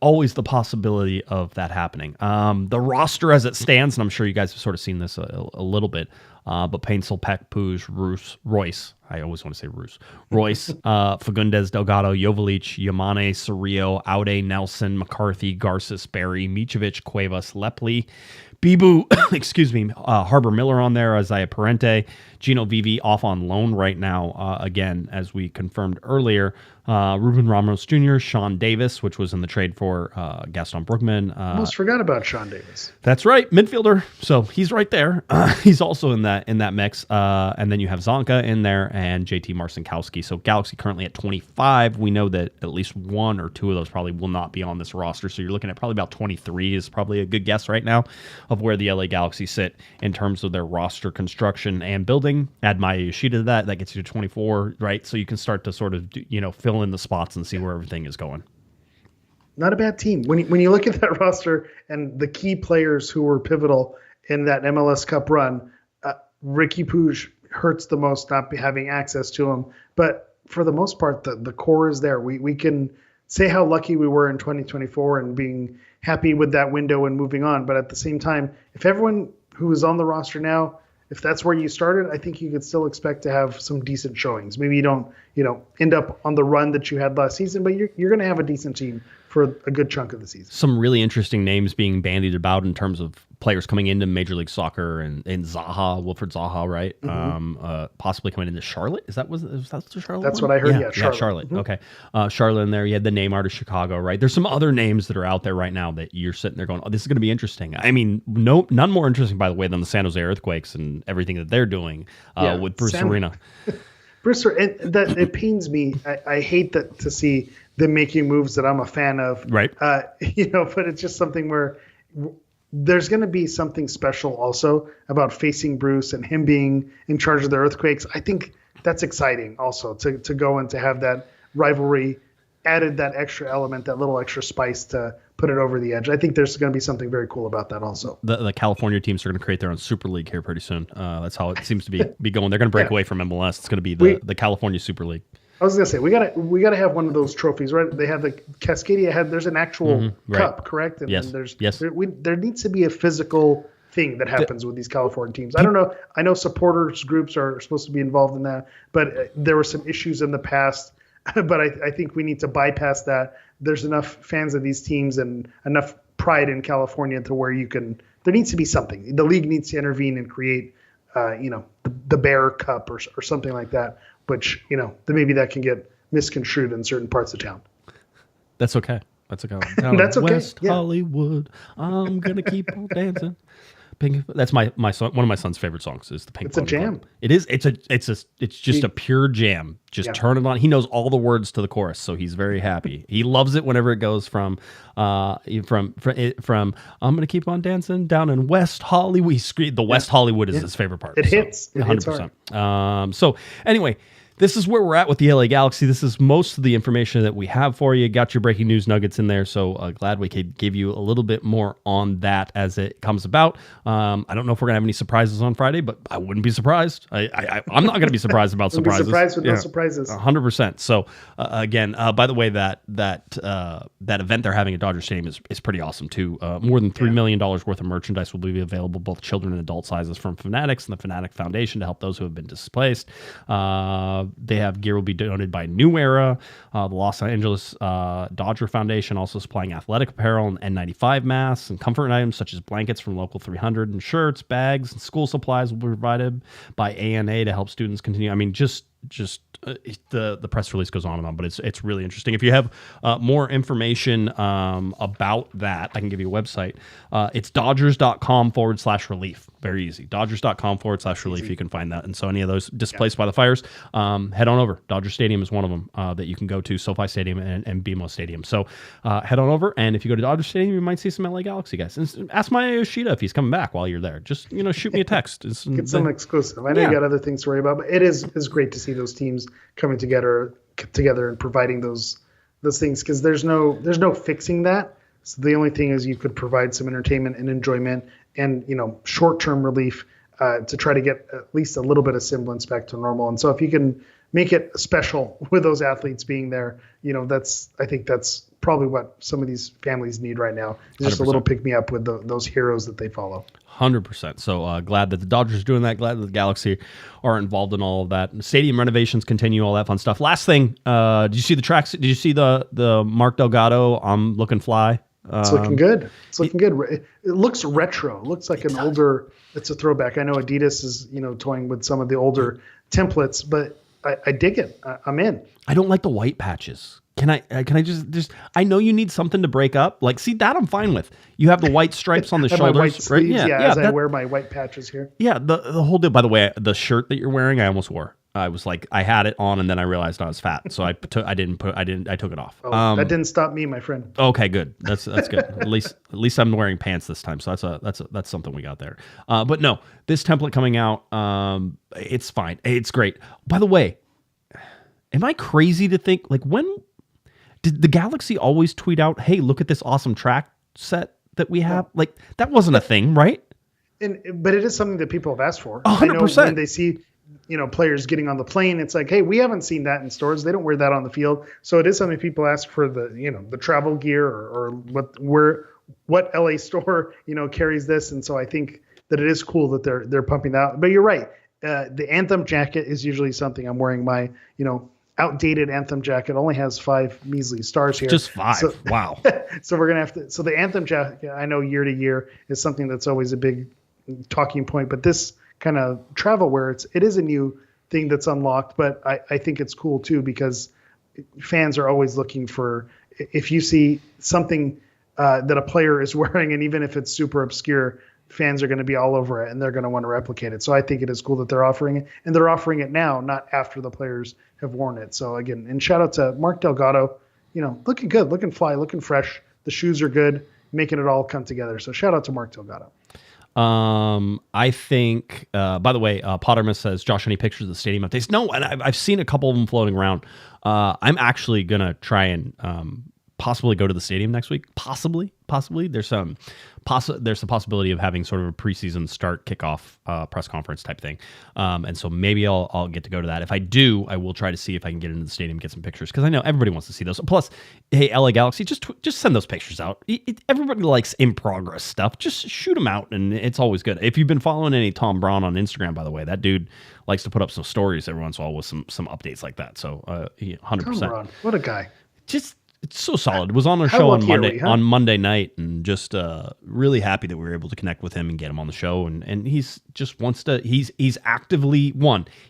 always the possibility of that happening. The roster as it stands, and I'm sure you guys have sort of seen this a little bit, but Paintsel, Peck, Puig, Royce. I always want to say Royce, Fagundes, Delgado, Jovalic, Yamane, Cerrillo, Aude, Nelson, McCarthy, Garces, Berry, Mitrovic, Cuevas, Lepley, Bibu, excuse me, Harbor Miller on there, Isaiah Parente, Gino Vivi off on loan right now. Again, as we confirmed earlier, Ruben Ramos Jr., Sean Davis, which was in the trade for Gaston Brugman. Almost forgot about Sean Davis. That's right, midfielder. So he's right there. He's also in that mix. And then you have Zanka in there and JT Marcinkowski. So Galaxy currently at 25. We know that at least one or two of those probably will not be on this roster. So you're looking at probably about 23 is probably a good guess right now of where the LA Galaxy sit in terms of their roster construction and building. Add Maya Yoshida to that. That gets you to 24, right? So you can start to sort of, fill in the spots and see where everything is going. Not a bad team. When you look at that roster and the key players who were pivotal in that MLS Cup run, Ricky Puig hurts the most not having access to him. But for the most part, the core is there. We can say how lucky we were in 2024 and being happy with that window and moving on. But at the same time, if everyone who is on the roster now, if that's where you started, I think you could still expect to have some decent showings. Maybe you don't, end up on the run that you had last season, but you're going to have a decent team for a good chunk of the season. Some really interesting names being bandied about in terms of players coming into Major League Soccer and Zaha, Wilfred Zaha, right? Mm-hmm. Possibly coming into Charlotte. Was that the Charlotte? That's one? What I heard. Yeah, Charlotte. Charlotte. Mm-hmm. Okay. Charlotte in there. You had the Neymar to Chicago, right? There's some other names that are out there right now that you're sitting there going, oh, this is going to be interesting. I mean, none more interesting, by the way, than the San Jose Earthquakes and everything that they're doing with Bruce Arena. And that it pains me. I hate that to see them making moves that I'm a fan of. Right. But it's just something where there's going to be something special also about facing Bruce and him being in charge of the Earthquakes. I think that's exciting also to go and to have that rivalry added that extra element, that little extra spice to put it over the edge. I think there's going to be something very cool about that also. The California teams are going to create their own Super League here pretty soon. That's how it seems to be going. They're going to break away from MLS. It's going to be the California Super League. I was gonna say we gotta have one of those trophies, right? They have the Cascadia. There's an actual cup, correct? And yes. There needs to be a physical thing that happens with these California teams. I don't know. I know supporters groups are supposed to be involved in that, but there were some issues in the past. But I think we need to bypass that. There's enough fans of these teams and enough pride in California to where there needs to be something. The league needs to intervene and create, the Bear Cup or something like that. Which, maybe that can get misconstrued in certain parts of town. That's okay. That's okay. That's okay. West Hollywood, I'm going to keep on dancing. That's my son. One of my son's favorite songs is the Pink. It's a jam. Club. It is. It's just a pure jam. Just turn it on. He knows all the words to the chorus, so he's very happy. He loves it whenever it goes from I'm gonna keep on dancing down in West Hollywood. The West Hollywood is his favorite part. It hits. 100%. So anyway. This is where we're at with the LA Galaxy. This is most of the information that we have for you. Got your breaking news nuggets in there, so glad we could give you a little bit more on that as it comes about. I don't know if we're going to have any surprises on Friday, but I wouldn't be surprised. I'm not going to be surprised about surprises. Be surprised with no surprises. 100%. So, again, by the way, that event they're having at Dodger Stadium is pretty awesome, too. More than $3 million worth of merchandise will be available, both children and adult sizes, from Fanatics and the Fanatic Foundation to help those who have been displaced. They have gear will be donated by New Era. The Los Angeles Dodger Foundation also supplying athletic apparel and N95 masks and comfort items such as blankets from Local 300 and shirts, bags, and school supplies will be provided by ANA to help students continue. I mean, the press release goes on and on, but it's really interesting. If you have more information about that, I can give you a website. It's dodgers.com/relief. Very easy. Dodgers.com/relief. You can find that. And so any of those displaced by the fires, head on over. Dodger Stadium is one of them that you can go to, SoFi Stadium and BMO Stadium. So head on over, and if you go to Dodger Stadium, you might see some LA Galaxy guys. And ask Maya Yoshida if he's coming back while you're there. Just shoot me a text. Get some exclusive. I know you got other things to worry about, but it's great to see those teams coming together and providing those things, because there's no fixing that. So the only thing is you could provide some entertainment and enjoyment and short-term relief to try to get at least a little bit of semblance back to normal. And so if you can make it special with those athletes being there, I think that's probably what some of these families need right now. Just 100%. A little pick-me-up with those heroes that they follow. 100%. So glad that the Dodgers are doing that. Glad that the Galaxy are involved in all of that. Stadium renovations continue, all that fun stuff. Last thing, did you see the tracks? Did you see the Mark Delgado "I'm Looking Fly" It's looking good. It's looking good. It looks retro. It looks like an older. It's a throwback. I know Adidas is toying with some of the older templates, but I dig it. I'm in. I don't like the white patches. Can I just I know you need something to break up. Like, see, that I'm fine with. You have the white stripes on the And shoulders, my white right? sleeves, as I that- wear my white patches here. Yeah, the whole deal. By the way, the shirt that you're wearing, I almost wore. I was like, I had it on, and then I realized I was fat, so I took it off. That didn't stop me, my friend. Okay, good. That's good. At least I'm wearing pants this time, so that's something we got there. But no, this template coming out, it's fine. It's great. By the way, am I crazy to think, like, when did the Galaxy always tweet out, "Hey, look at this awesome track set that we have"? Like, that wasn't a thing, right? But it is something that people have asked for. 100%. I know when they see players getting on the plane, it's like, hey, we haven't seen that in stores. They don't wear that on the field. So it is something people ask for, the travel gear or what LA store, carries this. And so I think that it is cool that they're pumping that out. But you're right. The Anthem jacket is usually something I'm wearing. My, outdated Anthem jacket only has 5 measly stars here. Just 5. So, Wow. So we're going to have to, so the Anthem jacket, I know year to year is something that's always a big talking point, but this kind of travel wear, it is a new thing that's unlocked, but I think it's cool too, because fans are always looking for, if you see something that a player is wearing, and even if it's super obscure, fans are going to be all over it and they're going to want to replicate it. So I think it is cool that they're offering it, and they're offering it now, not after the players have worn it. So again, and shout out to Mark Delgado, looking good, looking fly, looking fresh. The shoes are good, making it all come together. So shout out to Mark Delgado. I think, by the way, Pottermus says, Josh, any pictures of the stadium updates? No, and I've seen a couple of them floating around. I'm actually going to try and possibly go to the stadium next week. Possibly. There's there's a possibility of having sort of a preseason start kickoff press conference type thing. And so maybe I'll get to go to that. If I do, I will try to see if I can get into the stadium and get some pictures, because I know everybody wants to see those. Plus, hey, LA Galaxy, just send those pictures out. Everybody likes in progress stuff. Just shoot them out, and it's always good. If you've been following any Tom Braun on Instagram, by the way, that dude likes to put up some stories every once in a while with some updates like that. So 100%. Tom Braun, what a guy. It's so solid. Was on our How show lucky are we, huh? on Monday night, and just really happy that we were able to connect with him and get him on the show. And he's just wants to. He's actively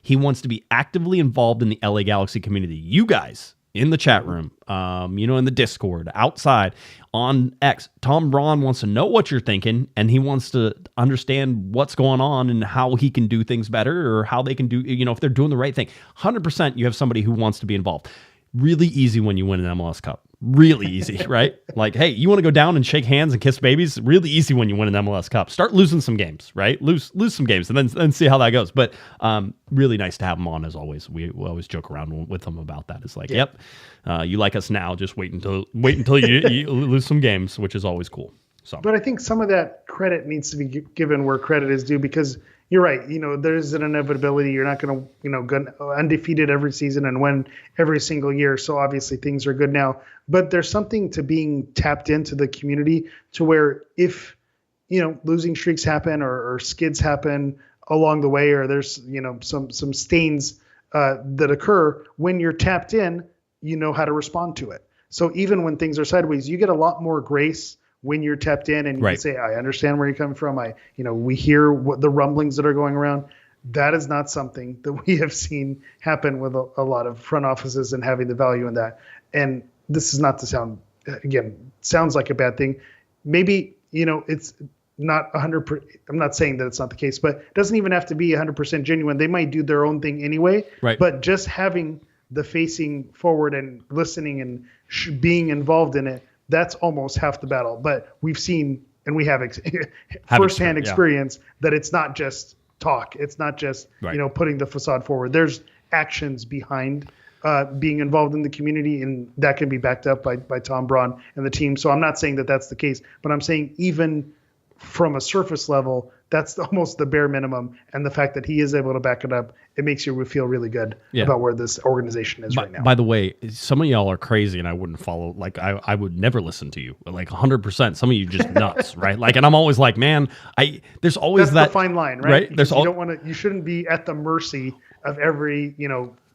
he wants to be actively involved in the LA Galaxy community. You guys in the chat room, in the Discord, outside, on X. Tom Braun wants to know what you're thinking, and he wants to understand what's going on and how he can do things better, or how they can do, if they're doing the right thing. 100%, you have somebody who wants to be involved. Really easy when you win an MLS Cup. Really easy, right? Like, hey, you want to go down and shake hands and kiss babies? Really easy when you win an MLS Cup. Start losing some games, right? Lose some games, and then see how that goes. But really nice to have him on, as always. We always joke around with him about that. It's like, yep, you like us now. Just wait until you lose some games, which is always cool. So, but I think some of that credit needs to be given where credit is due, because you're right. There's an inevitability. You're not going to, go undefeated every season and win every single year. So obviously things are good now, but there's something to being tapped into the community, to where if, losing streaks happen or skids happen along the way, or there's, some stains that occur, when you're tapped in, you know how to respond to it. So even when things are sideways, you get a lot more grace when you're tapped in, and you can say, I understand where you're coming from. We hear what the rumblings that are going around. That is not something that we have seen happen with a lot of front offices and having the value in that. And this is not to sounds like a bad thing. Maybe, it's not 100%. I'm not saying that it's not the case, but it doesn't even have to be 100% genuine. They might do their own thing anyway, right? But just having the facing forward and listening and being involved in it, that's almost half the battle. But we've seen, and we have firsthand experience that it's not just talk. It's not just, putting the facade forward. There's actions behind being involved in the community, and that can be backed up by Tom Braun and the team. So I'm not saying that that's the case, but I'm saying even from a surface level, that's almost the bare minimum. And the fact that he is able to back it up, it makes you feel really good about where this organization is right now. By the way, some of y'all are crazy, and I wouldn't follow. Like, I would never listen to you. Like 100%. Some of you just nuts, right? Like, and I'm always like, man, there's always that's that the fine line, right? There's you shouldn't be at the mercy of every,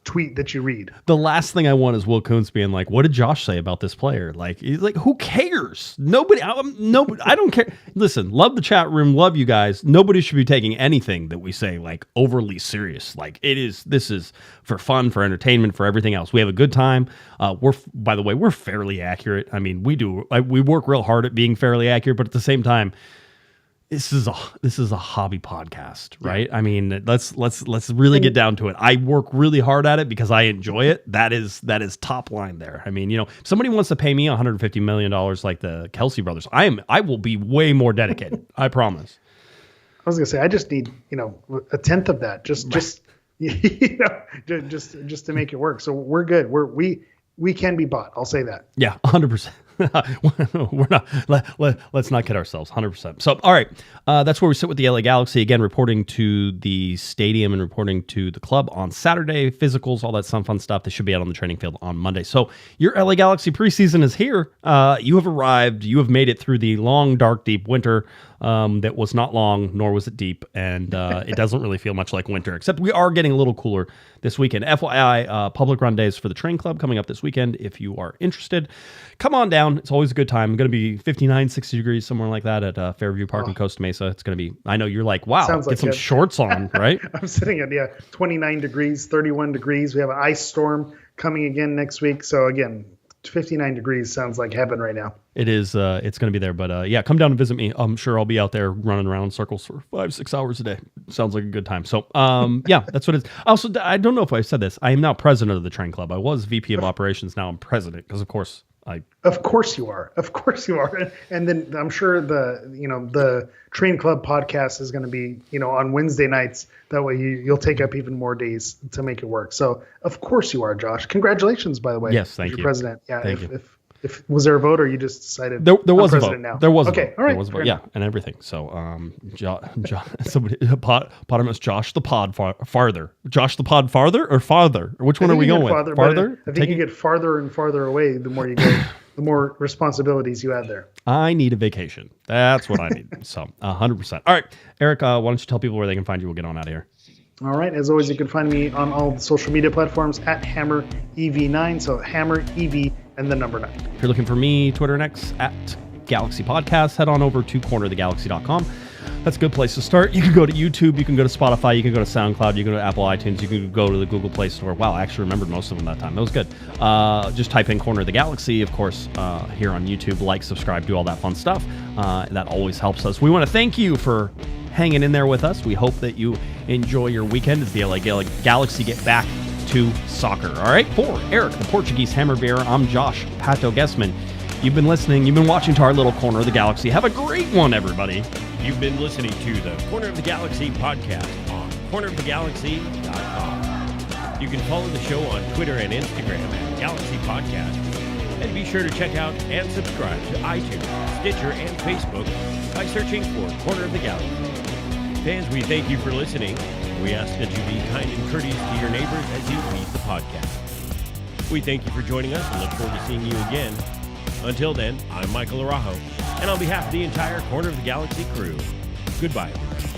tweet that you read. The last thing I want is Will Kuntz being like, "What did Josh say about this player?" Like, he's like, "Who cares? Nobody. I don't care." Listen, love the chat room, love you guys. Nobody should be taking anything that we say like overly serious. Like this is for fun, for entertainment, for everything else. We have a good time. By the way, we're fairly accurate. I mean, we work real hard at being fairly accurate, but at the same time, This is a hobby podcast, right? Yeah. I mean, let's really get down to it. I work really hard at it because I enjoy it. That is top line there. I mean, if somebody wants to pay me $150 million like the Kelsey brothers, I will be way more dedicated. I promise. I was gonna say I just need a tenth of that, just to make it work. So we're good. We can be bought. I'll say that. Yeah, 100%. We're not. Let's not kid ourselves. 100%. So, all right, that's where we sit with the LA Galaxy again, reporting to the stadium and reporting to the club on Saturday. Physicals, all that fun stuff. They should be out on the training field on Monday. So, your LA Galaxy preseason is here. You have arrived. You have made it through the long, dark, deep winter. That was not long, nor was it deep, and it doesn't really feel much like winter, except we are getting a little cooler this weekend. FYI, public run days for the train club coming up this weekend. If you are interested, come on down. It's always a good time. Going to be 59, 60 degrees, somewhere like that at Fairview Park in Costa Mesa. It's going to be, I know you're like, wow, Sounds get like some it. shorts on, right? I'm sitting at 29 degrees, 31 degrees. We have an ice storm coming again next week. So again, 59 degrees sounds like heaven right now. It is. It's going to be there, but yeah, come down and visit me. I'm sure I'll be out there running around in circles for 5-6 hours a day. Sounds like a good time. So, yeah, that's what it is. Also, I don't know if I said this. I am now president of the train club. I was VP of operations. Now I'm president because, of course, Of course you are. Of course you are. And then I'm sure the Train Club podcast is going to be, on Wednesday nights. That way you'll take up even more days to make it work. So of course you are, Josh. Congratulations, by the way. Yes, thank you. President. Yeah. Thank you. If was there a vote or you just decided there was a vote? now? There was okay. A vote. All right. There was a vote. Yeah, and everything. So, somebody, Potamus Josh the Pod farther. Josh the Pod farther or farther? Or which one are we going with? Farther? I think you get farther and farther away the more you go. The more responsibilities you add there. I need a vacation. That's what I need. So 100%. All right, Eric, why don't you tell people where they can find you? We'll get on out of here. All right. As always, you can find me on all the social media platforms at Hammer EV9. So Hammer EV and the number 9. If you're looking for me, Twitter and X at Galaxy Podcast, head on over to cornerthegalaxy.com. That's a good place to start. You can go to YouTube, you can go to Spotify, you can go to SoundCloud, you can go to Apple iTunes, you can go to the Google Play Store. Wow, I actually remembered most of them that time. That was good. Just type in Corner of the Galaxy, of course, here on YouTube. Like, subscribe, do all that fun stuff. That always helps us. We want to thank you for hanging in there with us. We hope that you enjoy your weekend as the LA Galaxy get back to soccer. All right, for Eric, the Portuguese Hammer Vieira, I'm Josh Pato Guesman. You've been listening. You've been watching to our little Corner of the Galaxy. Have a great one, everybody. You've been listening to the Corner of the Galaxy podcast on cornerofthegalaxy.com. You can follow the show on Twitter and Instagram at Galaxy Podcast. And be sure to check out and subscribe to iTunes, Stitcher, and Facebook by searching for Corner of the Galaxy. Fans, we thank you for listening. We ask that you be kind and courteous to your neighbors as you read the podcast. We thank you for joining us and look forward to seeing you again. Until then, I'm Michael Araujo, and on behalf of the entire Corner of the Galaxy crew, goodbye, everybody.